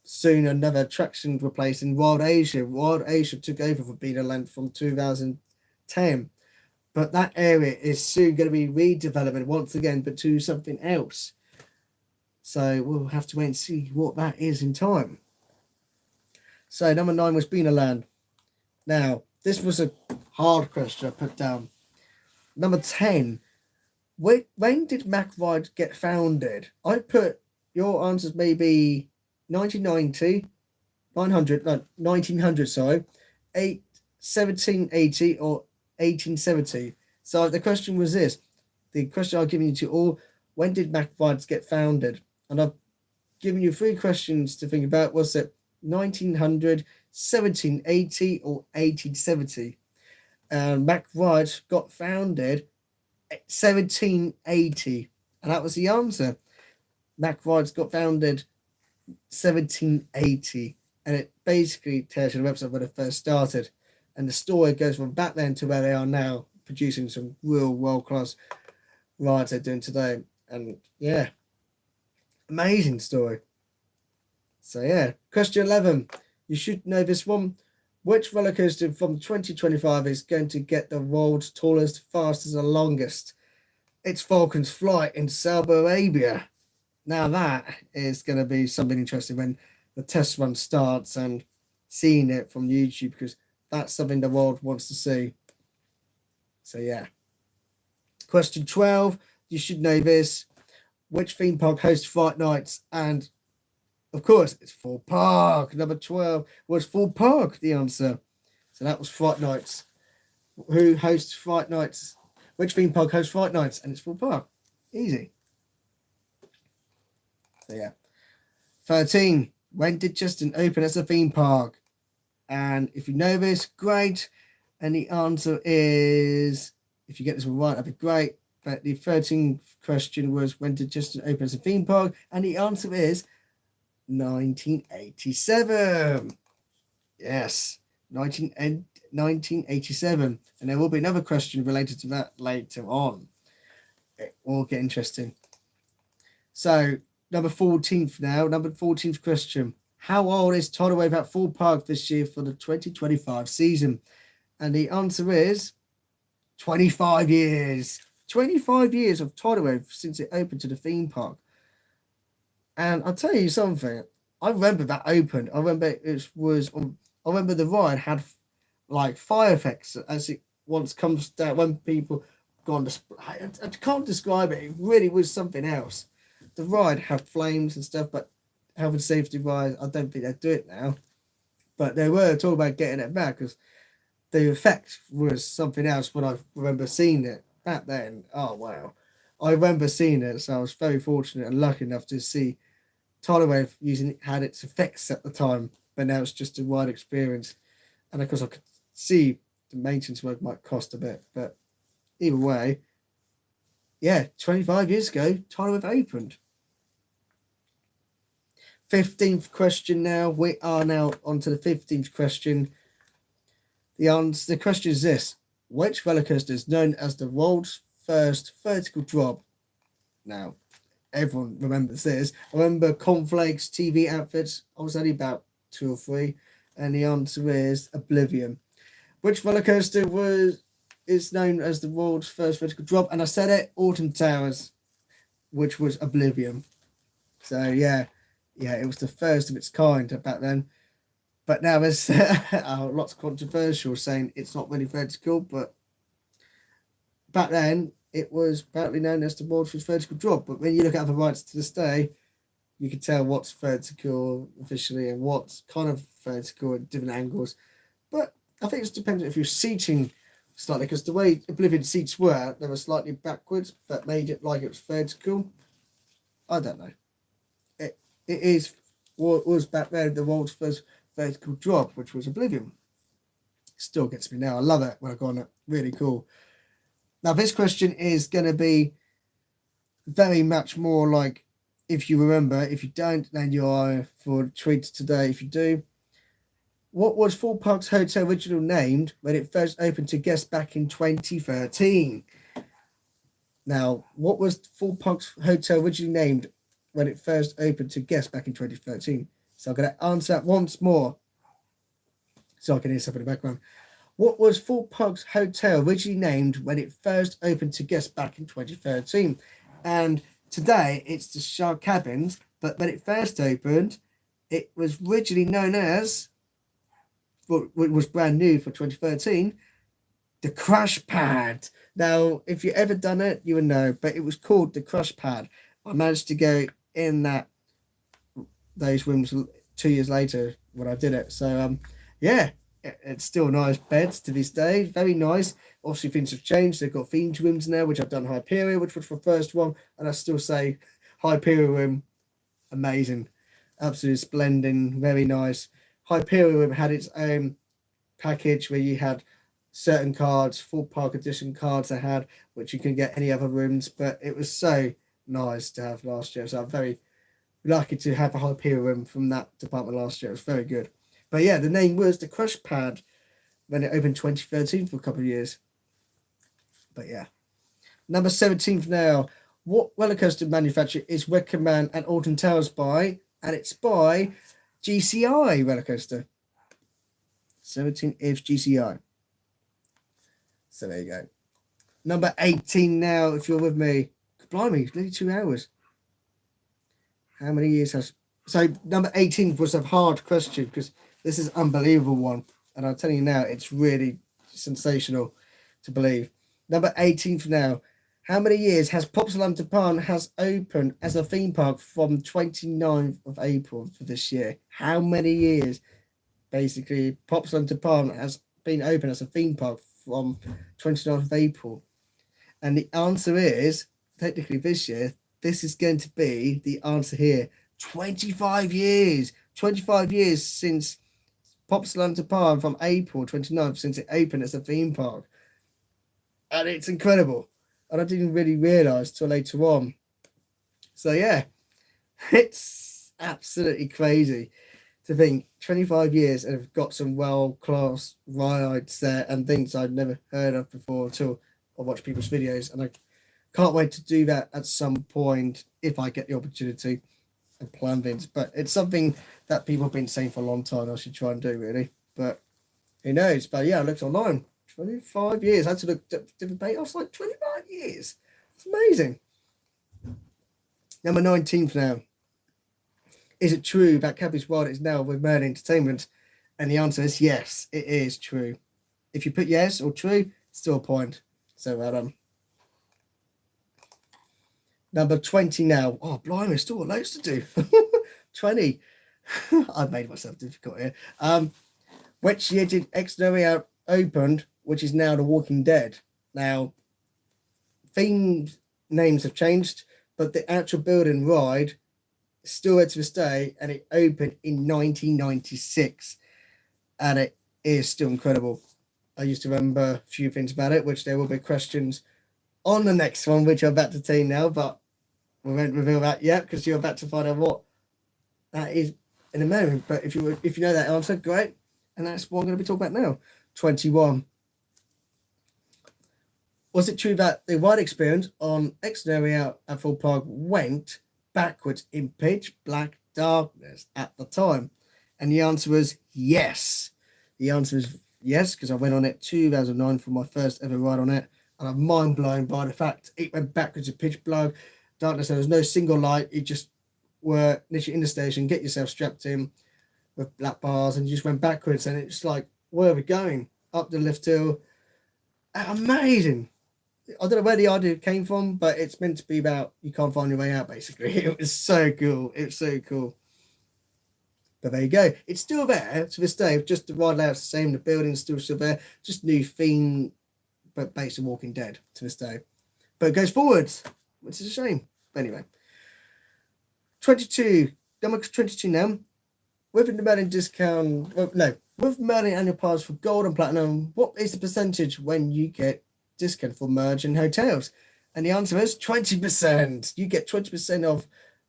Soon another attraction replacing Wild Asia. Wild Asia took over for Beanerland from 2010. But that area is soon going to be redeveloped once again, but to something else. So we'll have to wait and see what that is in time. So number 9 was Beanerland. Now, this was a hard question I put down. Number 10. When did MacRide get founded? I put your answers maybe 1990, 1900, sorry, 1780 or 1870. So the question was this. The question I've given you to all, when did MacRides get founded? And I've given you 3 questions to think about. Was it 1900, 1780 or 1870? And MacRides got founded 1780. And that was the answer. MacRides got founded 1780. And it basically tells you the website when it first started. And the story goes from back then to where they are now, producing some real world-class rides they're doing today. And yeah, amazing story. So yeah, question 11. You should know this one. Which roller coaster from 2025 is going to get the world's tallest, fastest, and longest? It's Falcon's Flight in Saudi Arabia. Now that is going to be something interesting when the test run starts and seeing it from YouTube, because that's something the world wants to see. So yeah. Question 12. You should know this. Which theme park hosts Fright Nights? And of course, it's Thorpe Park. Number 12 was Thorpe Park, the answer. So that was Fright Nights. Who hosts Fright Nights? Which theme park hosts Fright Nights? And it's Thorpe Park. Easy. So yeah. 13. When did Justin open as a theme park? And if you know this, great. And the answer is, if you get this one right, that'd be great. But the 13th question was, when did Justin open as a theme park? And the answer is 1987. Yes, 1987. And there will be another question related to that later on. It will get interesting. So, number 14th now. Number 14th question. How old is Tidal Wave at Thorpe Park this year for the 2025 season? And the answer is 25 years. 25 years of Tidal Wave since it opened to the theme park. And I'll tell you something. I remember that opened. I remember I remember the ride had like fire effects as it once comes down. When people gone to, I can't describe it. It really was something else. The ride had flames and stuff, but health and safety wise, I don't think they'd do it now. But they were talking about getting it back because the effect was something else when I remember seeing it back then. Oh wow. I remember seeing it, so I was very fortunate and lucky enough to see Tidal Wave had its effects at the time, but now it's just a wide experience. And of course I could see the maintenance work might cost a bit, but either way, yeah, 25 years ago, Tidal Wave opened. 15th question now. We are now on to the 15th question. The question is this. Which roller coaster is known as the world's first vertical drop? Now, everyone remembers this. I remember Cornflakes TV outfits. I was only about 2 or 3. And the answer is Oblivion. Which roller coaster is known as the world's first vertical drop? And I said it, Alton Towers, which was Oblivion. So, yeah, it was the first of its kind back then. But now there's lots of controversial saying it's not really vertical, but back then it was apparently known as the world's first vertical drop. But when you look at other rides to this day, you can tell what's vertical officially and what's kind of vertical at different angles. But I think it's dependent if you're seating slightly, because the way Oblivion seats were, they were slightly backwards, but made it like it was vertical. I don't know. It is what was back then the world's first vertical drop, which was Oblivion. Still gets me now. I love it when I go on it. Really cool. Now this question is going to be very much more like, if you remember. If you don't, then you are for a treat today. If you do, what was Thorpe Park's hotel originally named when it first opened to guests back in 2013? Now, what was Thorpe Park's hotel originally named when it first opened to guests back in 2013? So I'm going to answer that once more so I can hear something in the background. What was Thorpe Park's hotel originally named when it first opened to guests back in 2013? And today it's the Shark Cabins, but when it first opened, it was originally known as, what was brand new for 2013, the Crash Pad. Now, if you've ever done it, you would know, but it was called the Crash Pad. I managed to go in those rooms 2 years later when I did it. So, yeah, it's still nice beds to this day. Very nice. Obviously, things have changed. They've got themed rooms now, which I've done Hyperion, which was the first one. And I still say Hyperion room, amazing. Absolutely splendid. Very nice. Hyperion had its own package where you had certain cards, Thorpe Park edition cards they had, which you can get any other rooms. But it was so nice to have last year. So I'm very lucky to have a Hyperion room from that department last year. It was very good. But yeah, the name was the Crash Pad when it opened 2013 for a couple of years. But yeah. Number 17th now. What roller coaster manufacturer is Wickerman and Alton Towers by? And it's by GCI roller coaster. 17 is GCI. So there you go. Number 18 now, if you're with me. Blimey, it's nearly 2 hours. How many years has... So number 18 was a hard question because this is an unbelievable one. And I'll tell you now, it's really sensational to believe. Number 18 for now. How many years has Popsland Japan has opened as a theme park from 29th of April for this year? How many years, basically, Popsland Japan has been open as a theme park from 29th of April? And the answer is, technically this year, this is going to be the answer here. 25 years. 25 years since Popsland Japan from April 29th, since it opened as a theme park. And it's incredible. And I didn't really realise till later on. So yeah, it's absolutely crazy to think 25 years and have got some world-class rides there and things I'd never heard of before until I watch people's videos. And I can't wait to do that at some point if I get the opportunity and plan things. But it's something that people have been saying for a long time I should try and do, really. But who knows? But yeah, I looked online. 25 years. I had to look at different pages. I was like, 25 years. It's amazing. Number 19th now. Is it true that Cadbury's World is now with Merlin Entertainment? And the answer is yes, it is true. If you put yes or true, still a point. So well done. Number 20 now. Oh, blimey, still loads to do. 20. I've made myself difficult here. Which year did Exodia opened, which is now The Walking Dead? Now, theme names have changed, but the actual building ride is still there to this day, and it opened in 1996, and it is still incredible. I used to remember a few things about it, which there will be questions on the next one, which I'm about to tell you now, but we won't reveal that yet because you're about to find out what that is in a moment. But if you know that answer, great. And that's what I'm going to be talking about now. 21. Was it true that the ride experience on Exodia at Full Park went backwards in pitch black darkness at the time? And the answer was yes. The answer is yes, because I went on it 2009 for my first ever ride on it. And I'm mind blown by the fact it went backwards in pitch black darkness. There was no single light. You just were literally in the station, get yourself strapped in with black bars, and you just went backwards. And it's like, where are we going? Up the lift hill. Amazing. I don't know where the idea came from, but it's meant to be about you can't find your way out, basically. It was so cool. It's so cool. But there you go. It's still there to this day. Just the ride layout's the same. The building's still there. Just new theme, but based on Walking Dead to this day. But it goes forwards, which is a shame. But anyway. 22. Number 22 now. With the Merlin discount, with Merlin annual pass for gold and platinum, what is the percentage when you get discount for merge and hotels? And the answer is 20%. You get 20% off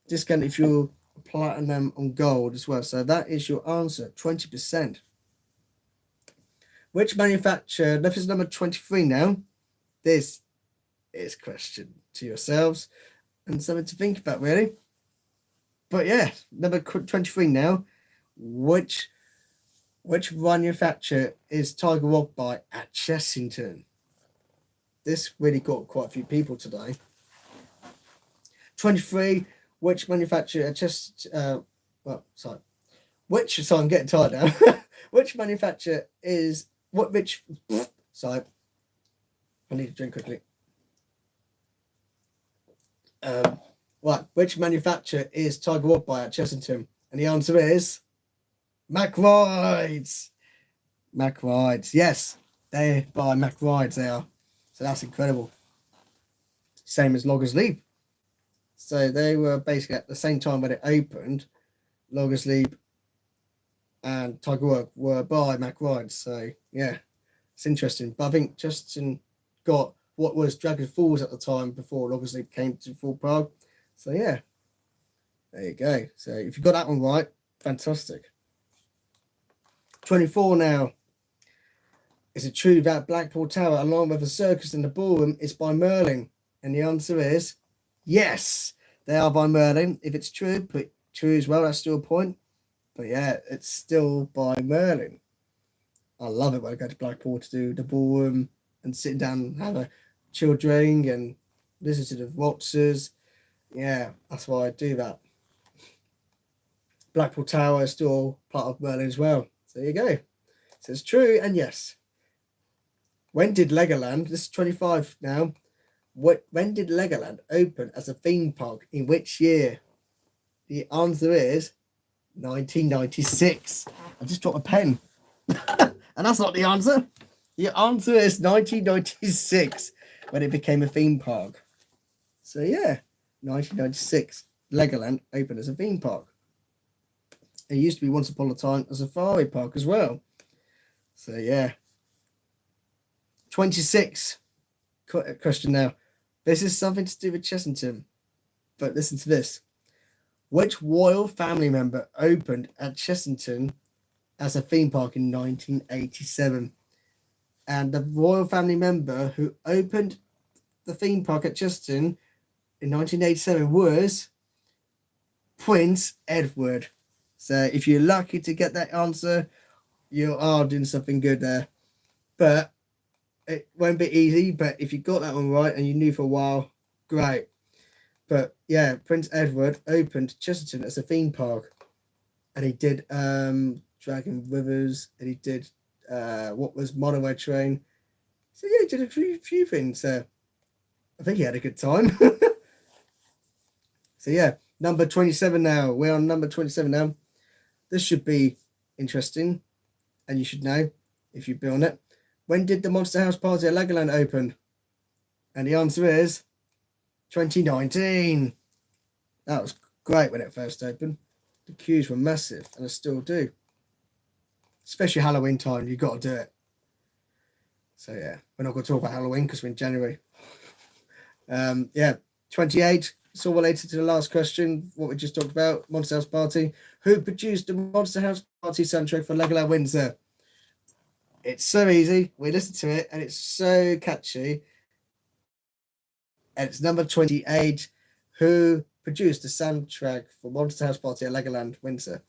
discount if you're platinum and gold as well. So that is your answer, 20%. Which manufacturer, this is number 23 now. This is a question to yourselves and something to think about, really. But yeah, number 23 now. Which manufacturer is Tiger Walk by at Chessington? This really got quite a few people today. 23. Which manufacturer at I'm getting tired now. Which manufacturer is sorry, I need to drink quickly. Right, which manufacturer is Tiger Walk by at Chessington? And the answer is Mack Rides. Mack Rides, yes, they by Mack Rides they are. So that's incredible. Same as Loggers Leap. So they were basically at the same time when it opened. Loggers Leap and Tiger Walk were by Mack Rides. So yeah, it's interesting. But I think Justin got what was Dragon Falls at the time before Loggers Leap came to Full Park. So yeah, there you go. So if you got that one right, fantastic. 24 now. Is it true that Blackpool Tower, along with the circus and the ballroom, is by Merlin? And the answer is yes, they are by Merlin. If it's true, put true as well. That's still a point. But yeah, it's still by Merlin. I love it when I go to Blackpool to do the ballroom and sit down and have a chill drink and listen to the waltzers. Yeah, that's why I do that. Blackpool Tower is still part of Merlin as well. So there you go. So it's true and yes. When did Legoland, this is 25 now, when did Legoland open as a theme park? In which year? The answer is 1996. I just dropped a pen. And that's not the answer. The answer is 1996, when it became a theme park. So yeah, 1996, Legoland opened as a theme park. It used to be once upon a time a safari park as well. So yeah. 26 question now. This is something to do with Chessington, but listen to this. Which royal family member opened at Chessington as a theme park in 1987? And the royal family member who opened the theme park at Chessington in 1987 was Prince Edward. So if you're lucky to get that answer, you are doing something good there. But it won't be easy. But if you got that one right and you knew for a while, great. But yeah, Prince Edward opened Chessington as a theme park. And he did Dragon Rivers, and he did what was Monorail Train. So yeah, he did a few things there. I think he had a good time. So yeah, number 27 now. We're on number 27 now. This should be interesting, and you should know if you've been on it. When did the Monster House Party at Legoland open? And the answer is 2019. That was great when it first opened. The queues were massive, and I still do. Especially Halloween time, you've got to do it. So yeah, we're not going to talk about Halloween because we're in January. Yeah, 28. It's all related to the last question, what we just talked about, Monster House Party. Who produced the Monster House Party soundtrack for Legoland Windsor? It's so easy. We listen to it, and it's so catchy. And it's number 28. Who produced the soundtrack for Monster House Party at Legoland Windsor?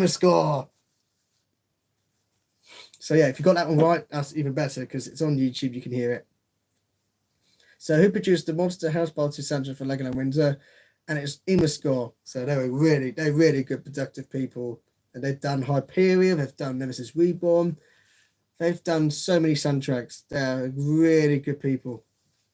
Score. So yeah, if you got that one right, that's even better because it's on YouTube. You can hear it. So who produced the Monster House Party soundtrack for Legoland Windsor? And it's Score. So they're really good, productive people, and they've done Hyperion. They've done Nemesis Reborn. They've done so many soundtracks. They're really good people,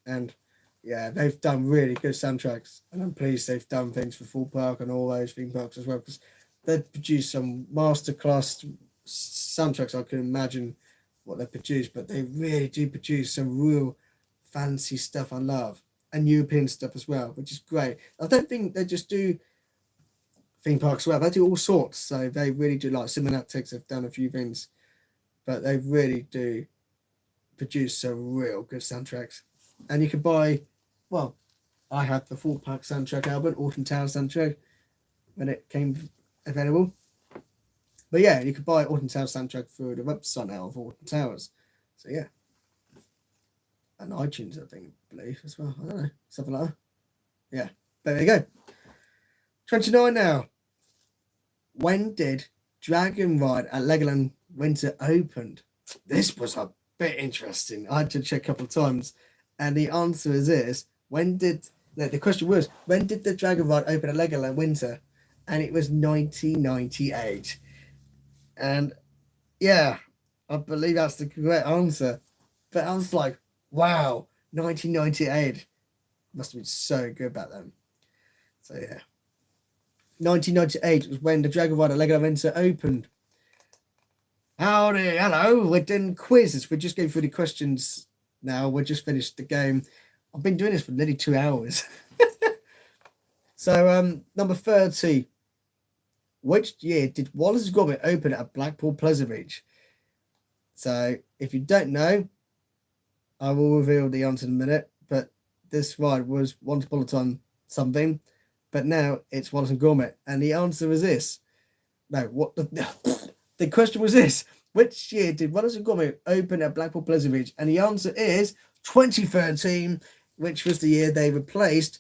and yeah, they've done really good soundtracks. And I'm pleased they've done things for Full Park and all those theme parks as well, because they've produced some masterclass soundtracks. I can imagine what they've produced, but they really do produce some real fancy stuff I love, and European stuff as well, which is great. I don't think they just do theme parks well. They do all sorts. So they really do, like Cinematics have done a few things, but they really do produce some real good soundtracks. And you can buy, well, I have the Full Park soundtrack album, Autumn Towers soundtrack, when it came available. But yeah, you could buy Autumn Towers soundtrack through the website now of Autumn Towers. So yeah. And iTunes, I believe, as well. I don't know. Something like that. Yeah. But there you go. 29 now. When did Dragon Ride at Legoland Windsor opened? This was a bit interesting. I had to check a couple of times. And the answer is this. The question was, when did the Dragon Ride open at Legoland Windsor? And it was 1998. And yeah, I believe that's the correct answer. But I was like, wow, 1998. Must have been so good back then. So yeah. 1998 was when the Dragon Ride at Legoland Windsor opened. Howdy, hello. We're doing quizzes. We're just going through the questions now. We're just finished the game. I've been doing this for nearly 2 hours. So number 30. Which year did Wallace's Gromit open at Blackpool Pleasure Beach? So if you don't know, I will reveal the answer in a minute, but this ride was once upon a time something, but now it's Wallace and Gromit. And the answer is this. No, what the question was this. Which year did Wallace and Gromit open at Blackpool Pleasure Beach? And the answer is 2013, which was the year they replaced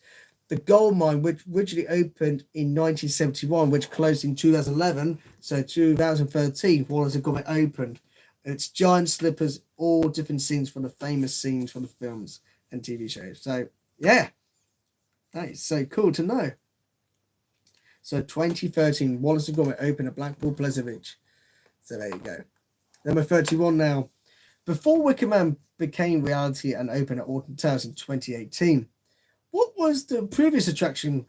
the gold mine, which originally opened in 1971, which closed in 2011. So 2013, Wallace and Gromit opened. It's giant slippers, all different scenes from the famous scenes from the films and TV shows. So, yeah, that is so cool to know. So, 2013, Wallace and Gromit opened at Blackpool Pleasure Beach. So, there you go. Number 31 now. Before Wicker Man became reality and opened at Alton Towers in 2018, what was the previous attraction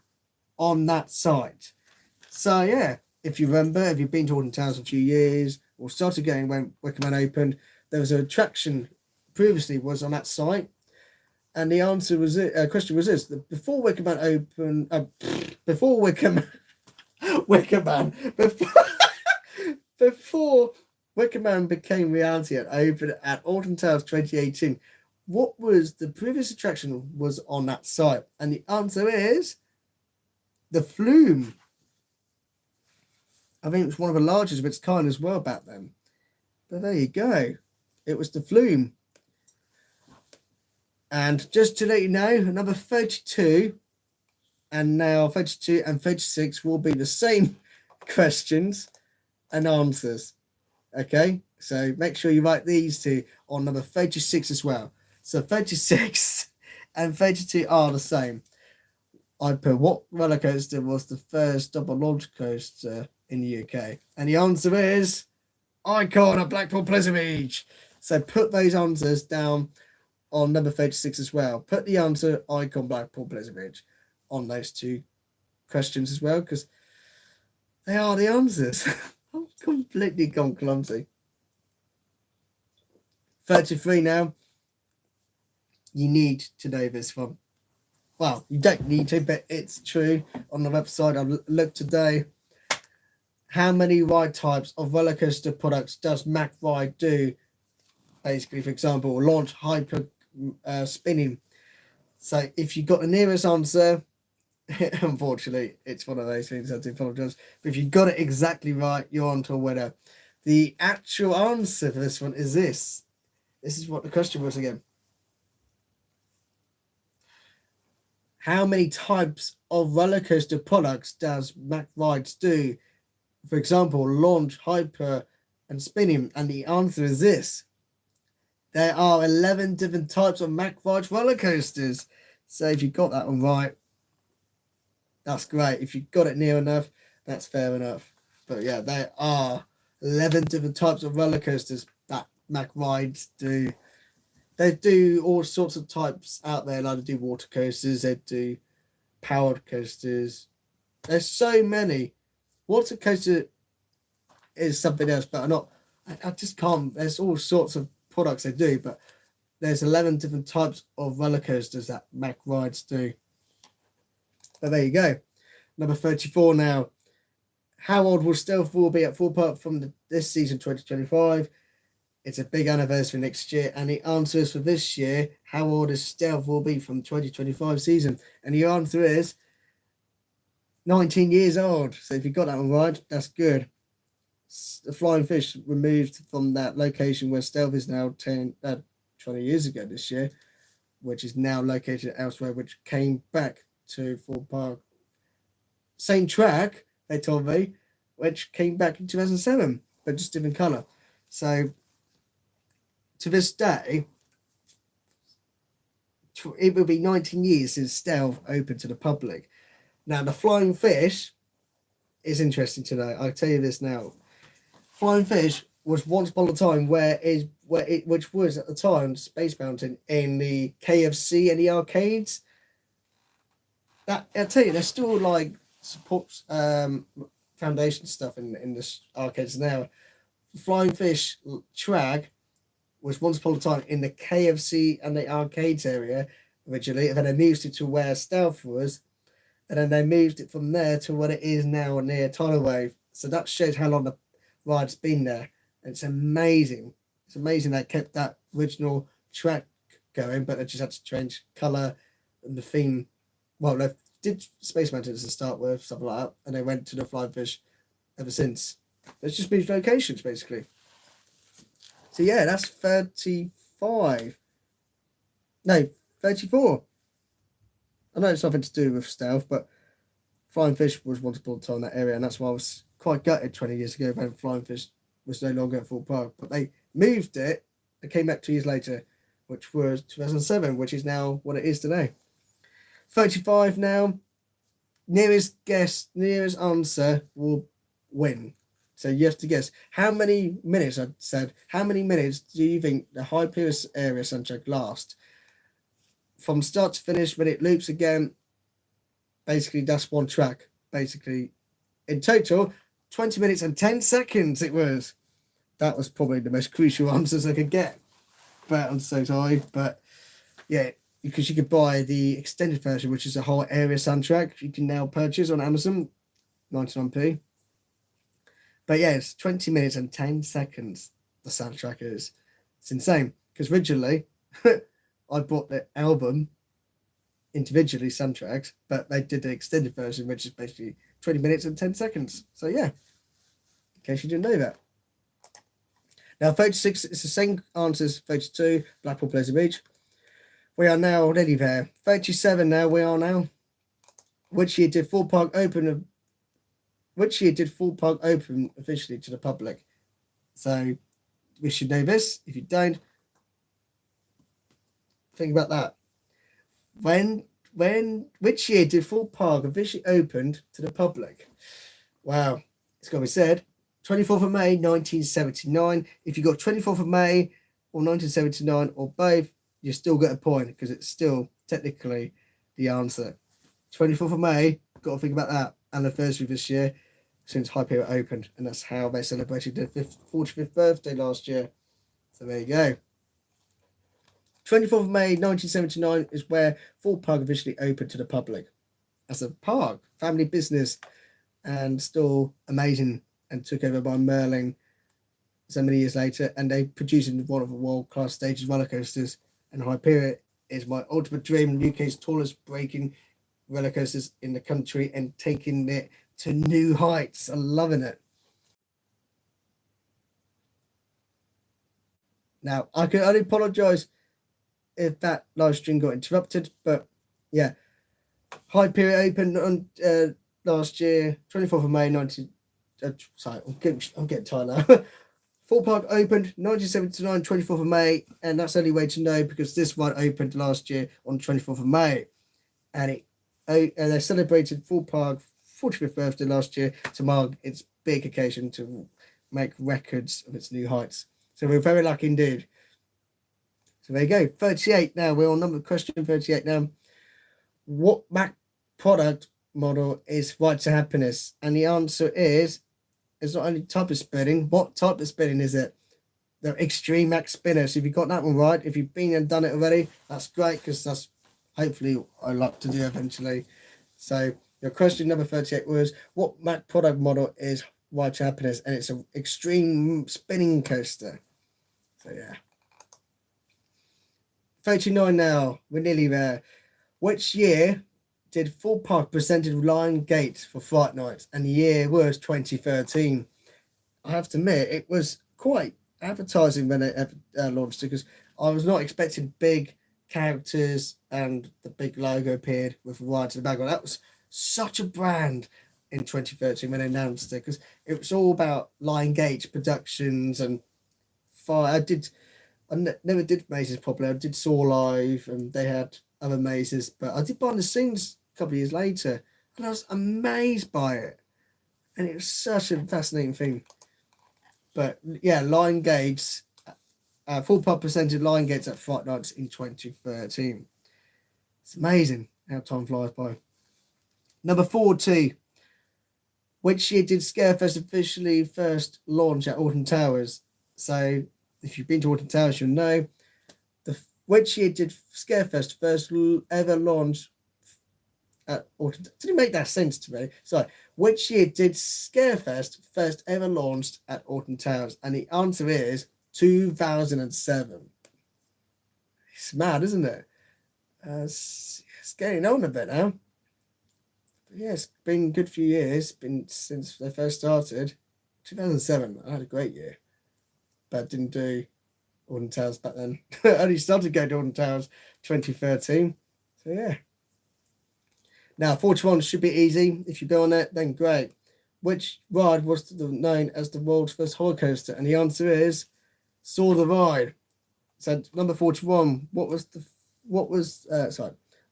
on that site? So yeah, if you remember, if you've been to Alton Towers a few years or started going when Wicker Man opened, there was an attraction previously was on that site, and the answer was question was this: before Wicker Man opened, before Wicker Man, Wicker Man, before Wicker Man became reality and opened at Alton Towers 2018, what was the previous attraction was on that site? And the answer is the Flume. I think it was one of the largest of its kind as well back then. But there you go. It was the Flume. And just to let you know, number 32 and now 32 and 36 will be the same questions and answers. Okay, so make sure you write these two on number 36 as well. So 36 and 32 are the same. I put what roller coaster was the first double launch coaster in the UK? And the answer is Icon at Blackpool Pleasure Beach. So put those answers down on number 36 as well. Put the answer Icon Blackpool Pleasure Beach on those two questions as well, because they are the answers. I'm completely gone clumsy. 33 now. You need to know this one. Well, you don't need to, but it's true. On the website, I've looked today. How many ride types of roller coaster products does Mack Ride do? Basically, for example, launch, hyper, spinning. So if you got the nearest answer, unfortunately, it's one of those things. I do apologise. But if you got it exactly right, you're on to a winner. The actual answer for this one is this. This is what the question was again. How many types of roller coaster products does Mack Rides do? For example, launch, hyper, and spinning. And the answer is this. There are 11 different types of Mack Rides roller coasters. So if you got that one right, that's great. If you got it near enough, that's fair enough. But yeah, there are 11 different types of roller coasters that Mack Rides do. They do all sorts of types out there. Like they do water coasters, they do powered coasters. There's so many. Water coaster is something else, but I just can't. There's all sorts of products they do, but there's 11 different types of roller coasters that Mack Rides do. But there you go. Number 34 now. How old will Stealth Wall be at Full Park from this season 2025? It's a big anniversary next year. And the answer is for this year, how old is Stealth Wall be from 2025 season? And the answer is 19 years old. So if you got that one right, that's good. The Flying Fish removed from that location where Stealth is now 20 years ago this year, which is now located elsewhere, which came back to Full Park. Same track, they told me, which came back in 2007, but just different colour. So to this day, it will be 19 years since Stealth opened to the public. Now, the Flying Fish is interesting to know. I'll tell you this now. Flying Fish was once upon a time which was at the time Space Mountain in the KFC and the arcades. That I'll tell you, there's still like support foundation stuff in the arcades now. Flying Fish track was once upon a time in the KFC and the arcades area originally, and then they moved it to where Stealth was, and then they moved it from there to what it is now near Tidal Wave. So that shows how long the ride's been there. And it's amazing. It's amazing they kept that original track going, but they just had to change colour and the theme. Well, they did Space Mountains to start with, something like that, and they went to the Flying Fish ever since. It's just moved locations, basically. So yeah, that's 35. No, 34. I know it's nothing to do with Stealth, but Flying Fish was once upon a time in that area, and that's why I was quite gutted 20 years ago when Flying Fish was no longer at Full Park. But they moved it and came back 2 years later, which was 2007, which is now what it is today. 35 now. Nearest answer will win. So you have to guess how many minutes. I said, how many minutes do you think the Hyperion area soundtrack lasts? From start to finish, when it loops again, basically that's one track. Basically, in total, 20 minutes and 10 seconds it was. That was probably the most crucial answers I could get. But I'm so sorry. But yeah, because you could buy the extended version, which is a whole area soundtrack. You can now purchase on Amazon, 99p. But yeah, it's 20 minutes and 10 seconds. The soundtrack is. It's insane. Because originally, I bought the album individually, soundtracks, but they did the extended version, which is basically 20 minutes and 10 seconds. So yeah, in case you didn't know that. Now, 36, it's the same answers. 32, Blackpool Pleasure Beach. We are now already there. 37 now, we are now. Which year did Full Park open? Which year did Full Park open officially to the public? So we should know this. If you don't, think about that. Which year did Full Park officially opened to the public? Wow, it's got to be said. 24th of May, 1979. If you got 24th of May or 1979 or both, you still get a point because it's still technically the answer. 24th of May, got to think about that. Anniversary this year since Hyperion opened, and that's how they celebrated their 45th birthday last year. So there you go. 24th of May 1979 is where Full Park officially opened to the public as a park, family business, and still amazing, and took over by Merlin so many years later, and they produced one of the world-class stages roller coasters, and Hyperion is my ultimate dream, UK's tallest breaking roller coasters in the country and taking it to new heights. I'm loving it. Now, I can only apologise if that live stream got interrupted, but yeah, Hyperion opened on last year, 24th of May, sorry, I'm getting tired now. Full Park opened 1979, 24th of May, and that's the only way to know because this one opened last year on 24th of May, and they celebrated Full Park 45th birthday last year to mark its big occasion to make records of its new heights. So we're very lucky indeed. So there you go. 38 now. We're on question 38 now. What Mac product model is Right to Happiness? And the answer is, it's not only type of spinning. What type of spinning is it? The Extreme Max Spinner. So if you got that one right, if you've been and done it already, that's great because that's hopefully I like to do eventually. So your question number 38 was, what Mac product model is Right to Happiness? And it's an extreme spinning coaster. So yeah. 39 now. We're nearly there. Which year did Full Park presented Lion Gate for Fright Nights? And the year was 2013. I have to admit, it was quite advertising when it launched it because I was not expecting big characters and the big logo appeared with rides in the background. That was such a brand in 2013 when they announced it because it was all about Lion Gate Productions and fire. I never did mazes properly. I did Saw Live and they had other mazes, but I did behind the scenes a couple of years later and I was amazed by it. And it was such a fascinating thing. But yeah, Lion Gates, Full Park presented Lion Gates at Fright Nights in 2013. It's amazing how time flies by. Number 40. Which year did Scarefest officially first launch at Alton Towers? So if you've been to Alton Towers, you'll know. Which year did Scarefest first ever launch at Alton? Didn't make that sense to me. Sorry. Which year did Scarefest first ever launched at Alton Towers? And the answer is 2007. It's mad, isn't it? It's getting on a bit now. But yeah, it's been a good few years. Been since they first started. 2007. I had a great year. But didn't do Alton Towers back then. I only started going to Alton Towers 2013. So yeah. Now 41 should be easy. If you go on it, then great. Which ride was known as the world's first horror coaster? And the answer is Saw the Ride. So number 41.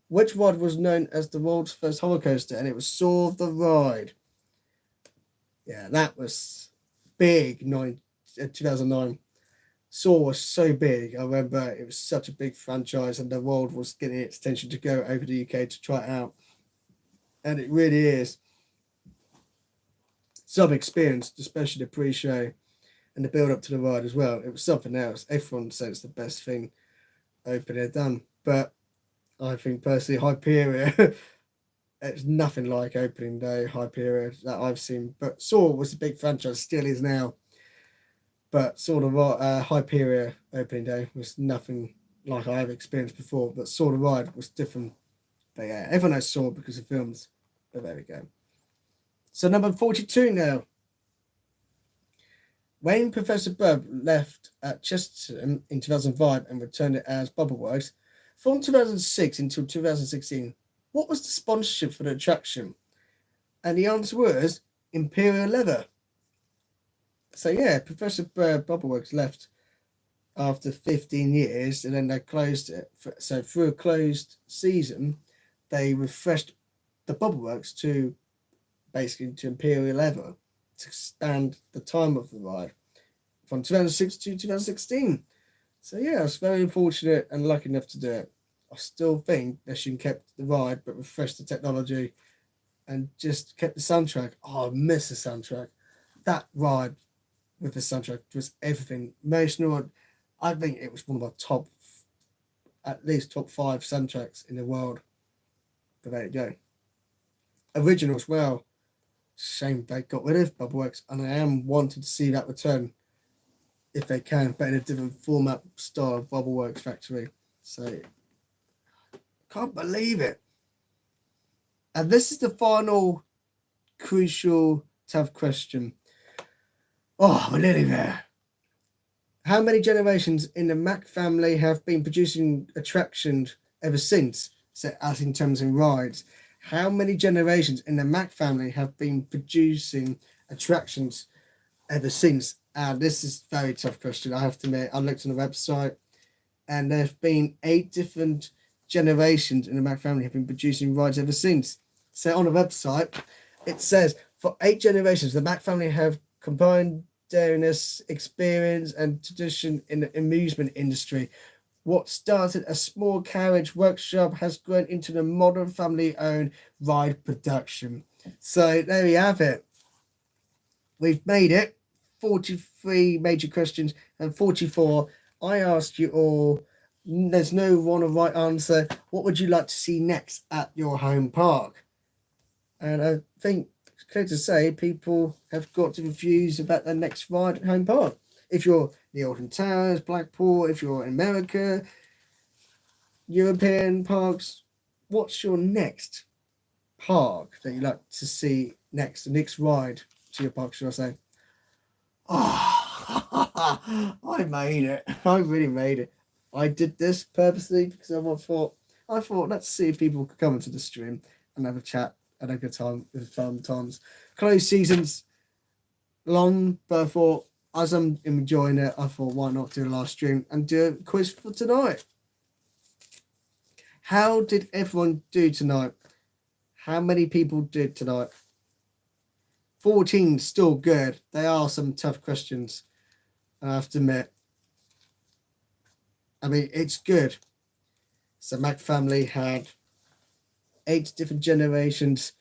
Which ride was known as the world's first horror coaster? And it was Saw the Ride. Yeah, that was big 2009. Saw was so big. I remember it was such a big franchise, and the world was getting its attention to go over the UK to try it out. And it really is some experience, especially the pre-show and the build-up to the ride as well. It was something else. Everyone said it's the best thing opening done, but I think personally, Hyperion, it's nothing like opening day Hyperion that I've seen. But Saw was a big franchise, still is now. But sort of Hyperion opening day was nothing like I have experienced before. But Saw the ride was different. But yeah, everyone knows Saw because of films. But there we go. So number 42 now. When Professor Bub left at Chesterton in 2005 and returned it as Bubbleworks, from 2006 until 2016, what was the sponsorship for the attraction? And the answer was Imperial Leather. So yeah, Professor Bubbleworks left after 15 years, and then they closed it. So through a closed season, they refreshed the Bubbleworks to basically to Imperial Leather to expand the time of the ride from 2006 to 2016. So yeah, I was very fortunate and lucky enough to do it. I still think they should have kept the ride, but refreshed the technology and just kept the soundtrack. Oh, I miss the soundtrack. That ride with the soundtrack was everything. Emotional. I think it was one of my top, at least top 5 soundtracks in the world. But there you go. Original as well. Shame they got rid of Bubbleworks, and I am wanting to see that return if they can, but in a different format style of Bubbleworks Factory. So can't believe it. And this is the final crucial tough question. Oh, we're nearly there. How many generations in the Mac family have been producing attractions ever since? So as in terms of rides. How many generations in the Mac family have been producing attractions ever since? And this is a very tough question, I have to admit. I looked on the website, and there have been 8 different generations in the Mac family have been producing rides ever since. So on the website, it says, for 8 generations, the Mac family have combined daringness, experience, and tradition in the amusement industry. What started a small carriage workshop has grown into the modern family-owned ride production. So there we have it. We've made it. 43 major questions and 44. I asked you all. There's no wrong or right answer. What would you like to see next at your home park? And I think it's clear to say people have got different views about their next ride at home park. If you're the Alton Towers, Blackpool, if you're in America, European parks, what's your next park that you'd like to see next? The next ride to your park, should I say? Oh, I made it. I really made it. I did this purposely because I thought let's see if people could come into the stream and have a chat and a good time with fun times. Closed seasons long, but I thought as I'm enjoying it, I thought why not do a live stream and do a quiz for tonight. How did everyone do tonight? How many people did tonight? 14 still good. They are some tough questions, I have to admit. I mean, it's good. So Mac family had 8 different generations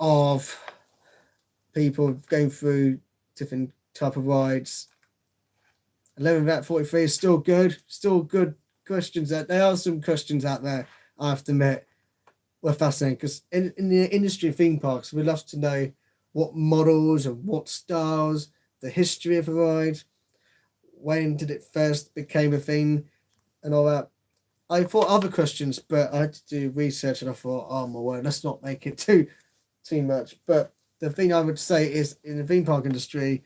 of people going through different type of rides. 11 out of 43 is still good. Still good questions. There are some questions out there, I have to admit, were fascinating. Because in the industry of theme parks, we love to know what models and what styles, the history of the ride, when did it first become a thing, and all that. I thought other questions, but I had to do research, and I thought, oh my word, let's not make it too much. But the thing I would say is, in the theme park industry,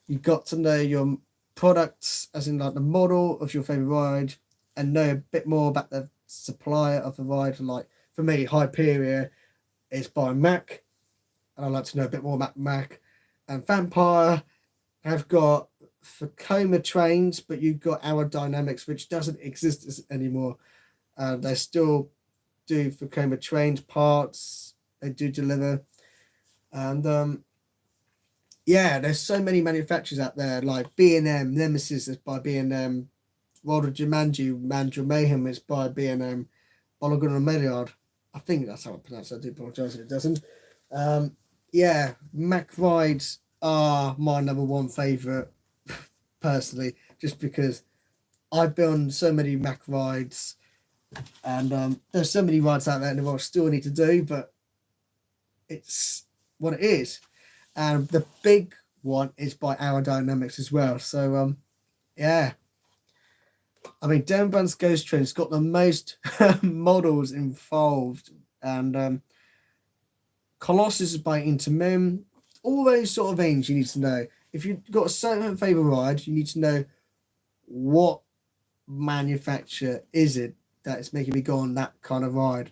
you've got to know your products, as in like the model of your favorite ride, and know a bit more about the supplier of the ride. Like for me, Hyperion is by Mac, and I'd like to know a bit more about Mac. And Vampire have got Vekoma trains, but you've got aerodynamics, which doesn't exist anymore. They still do Vekoma trains parts. They do deliver. And yeah, there's so many manufacturers out there like B&M, Nemesis is by B&M, World of Jumanji, Mandrill Mayhem is by B&M, Bologun and Milliard. I think that's how I pronounce it. I do apologise if it doesn't. Yeah, Mac rides are my number one favourite personally, just because I've been on so many Mac rides, and there's so many rides out there in the world still need to do, but it's what it is. And the big one is by Aerodynamics as well. So yeah, I mean, Denban's Ghost Train's got the most models involved, and Colossus is by Intermim. All those sort of things you need to know. If you've got a certain favourite ride, you need to know what manufacturer is it that is making me go on that kind of ride.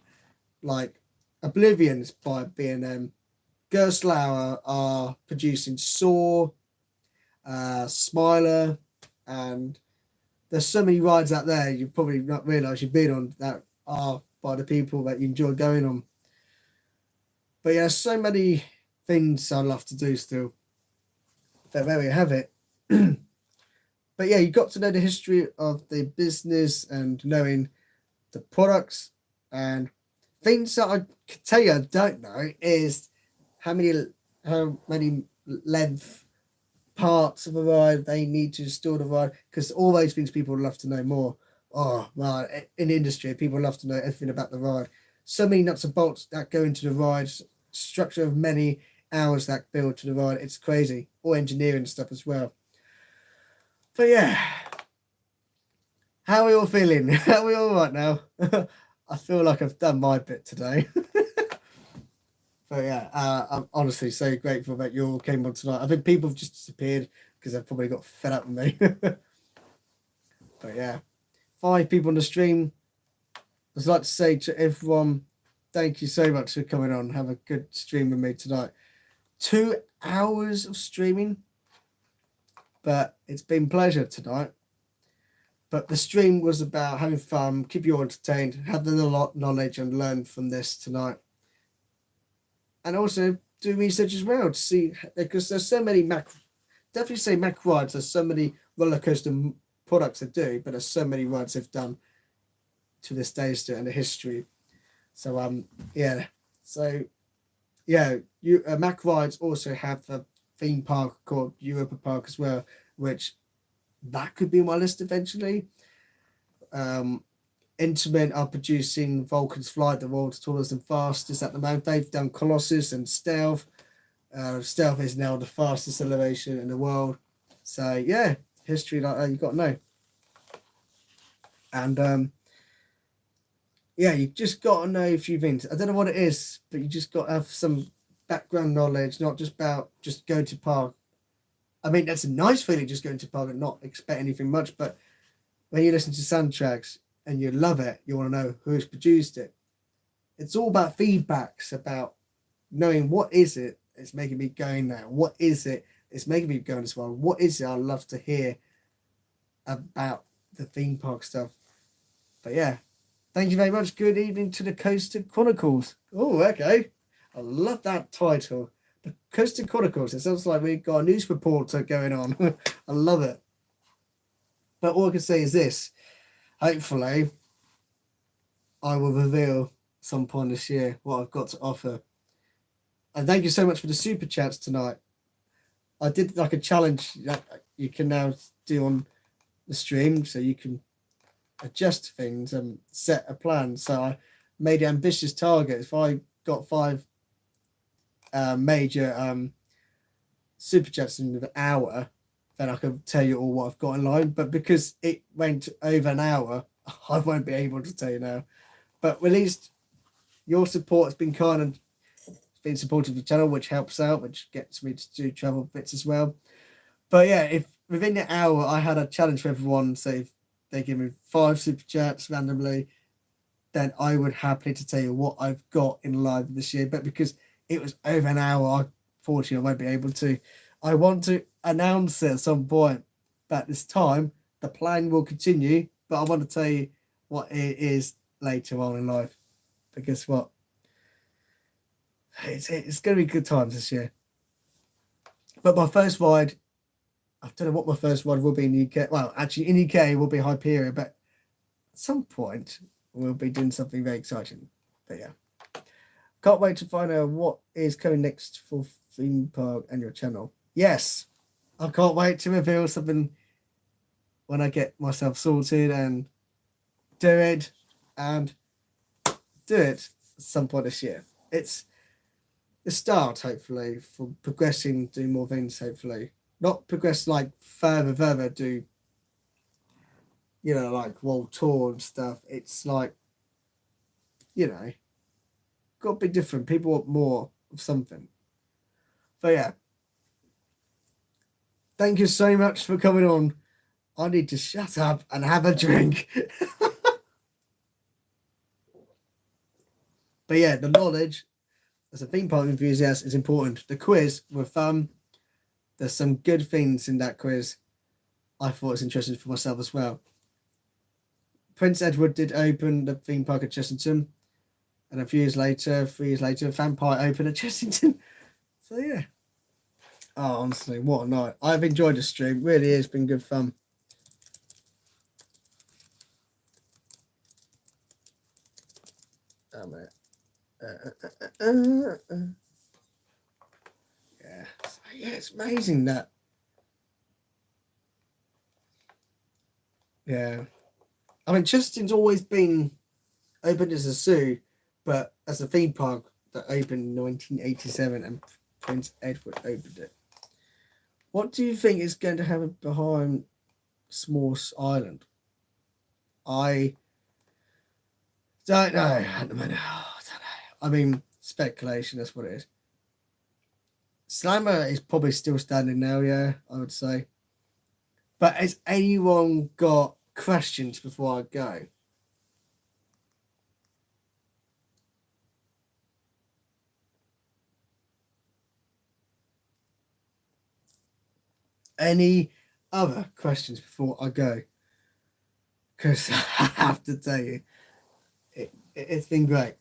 Like Oblivion is by B&M. Gerstlauer are producing Saw, Smiler, and there's so many rides out there you probably not realise you've been on that are by the people that you enjoy going on. But yeah, so many things I love to do still. But there we have it. But yeah, you got to know the history of the business and knowing the products, and things that I can tell you I don't know is how many length parts of a ride they need to store the ride, because all those things people love to know more. Oh well, in the industry, people love to know everything about the ride. So many nuts and bolts that go into the ride, structure of many hours that build to the ride. It's crazy. All engineering stuff as well. But yeah, how are we all feeling? Are we all right now? I feel like I've done my bit today. But yeah, I'm honestly so grateful that you all came on tonight. I think people have just disappeared because they've probably got fed up with me. But yeah, 5 people on the stream. I'd like to say to everyone, thank you so much for coming on. Have a good stream with me tonight. 2 hours of streaming, but it's been a pleasure tonight. But the stream was about having fun, keep you all entertained, have a lot of knowledge and learn from this tonight. And also do research as well to see, because there's so many definitely say Mac rides, there's so many roller coaster products they do, but there's so many rides they've done to this day still in the history. So yeah, so yeah, Mac rides also have a theme park called Europa Park as well, which that could be on my list eventually. Intamin are producing Vulcan's Flight, the world's tallest and fastest at the moment. They've done Colossus and Stealth. Stealth is now the fastest elevation in the world. So yeah, history like that, you've got to know. And yeah, you just got to know a few things. I don't know what it is, but you just got to have some background knowledge, not just about just going to park. I mean, that's a nice feeling, just going to park and not expect anything much. But when you listen to soundtracks and you love it, you want to know who's produced it. It's all about feedbacks, about knowing what is it that's making me going now. What is it that's making me going as well? What is it I love to hear about the theme park stuff? But yeah, thank you very much. Good evening to the Coaster Chronicles. Oh, okay. I love that title. The Coaster Chronicles. It sounds like we've got a news reporter going on. I love it. But all I can say is this. Hopefully, I will reveal some point this year what I've got to offer. And thank you so much for the super chats tonight. I did like a challenge that you can now do on the stream, so you can adjust things and set a plan. So I made an ambitious target. If I got 5 major super chats in an hour, then I can tell you all what I've got in line. But because it went over an hour, I won't be able to tell you now. But at least your support has been kind and been supportive of the channel, which helps out, which gets me to do travel bits as well. But yeah, if within the hour I had a challenge for everyone, so if they give me 5 super chats randomly, then I would happily to tell you what I've got in live this year. But because it was over an hour, unfortunately I won't be able to. I want to announce it at some point, but this time the plan will continue, but I want to tell you what it is later on in life. But guess what? It's going to be good times this year. But my first ride, I don't know what my first ride will be in the UK. Well, actually, in the UK, it will be Hyperion, but at some point, we'll be doing something very exciting. But yeah. Can't wait to find out what is coming next for theme park and your channel. Yes, I can't wait to reveal something when I get myself sorted and do it at some point this year. It's the start, hopefully, for progressing, do more things, hopefully. Not progress like further, do, you know, like world tour and stuff. It's like, you know, got to be different. People want more of something. But yeah. Thank you so much for coming on. I need to shut up and have a drink. But yeah, the knowledge as a theme park enthusiast is important. The quiz were fun. There's some good things in that quiz. I thought it was interesting for myself as well. Prince Edward did open the theme park at Chessington. And a few years later, 3 years later, Vampire opened at Chessington. So yeah. Oh, honestly, what a night. I've enjoyed the stream. Really has been good fun. Oh, man. Yeah. So, yeah, it's amazing that. Yeah. I mean, Chesterton's always been opened as a zoo, but as a theme park that opened in 1987 and Prince Edward opened it. What do you think is going to happen behind S'mores Island? I don't know at the minute. I don't know. I mean, speculation, that's what it is. Slammer is probably still standing now, yeah, I would say. But has anyone got questions before I go? Any other questions before I go? Because I have to tell you, it's been great.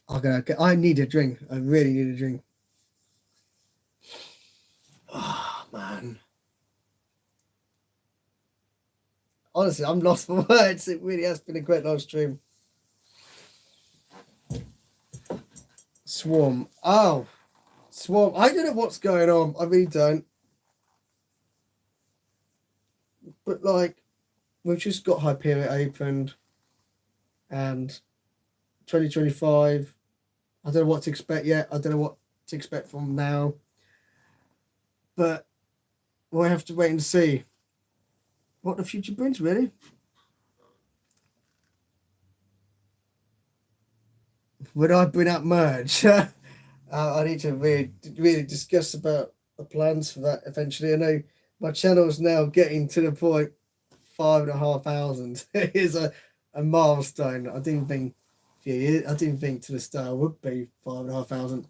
I need a drink. I really need a drink. Oh, man. Honestly, I'm lost for words. It really has been a great live stream. Swarm. Oh, Swarm. I don't know what's going on. I really don't. But, like, we've just got Hyperion opened. And 2025, I don't know what to expect yet. I don't know what to expect from now. But we'll have to wait and see what the future brings, really. Would I bring up merch? I need to really discuss about the plans for that eventually. I know my channel is now getting to the point 5,500 is a milestone. I didn't think to the start would be 5,500.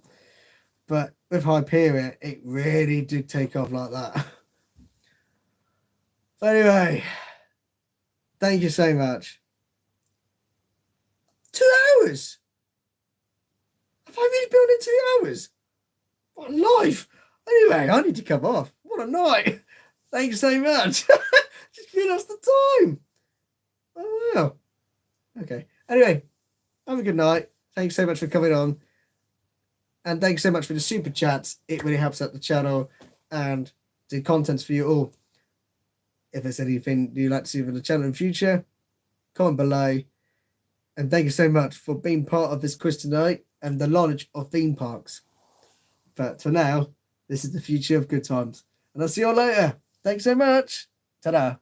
But with Hyperion, it really did take off like that. But anyway, thank you so much. 2 hours? Have I really built in 2 hours? What a life. Anyway, I need to come off. What a night. Thanks so much. Just realised the time. Oh, wow. Okay. Anyway, have a good night. Thanks so much for coming on. And thanks so much for the super chats. It really helps out the channel and the contents for you all. If there's anything you'd like to see for the channel in the future, comment below. And thank you so much for being part of this quiz tonight and the knowledge of theme parks. But for now, this is the future of good times. And I'll see you all later. Thanks so much. Ta-da.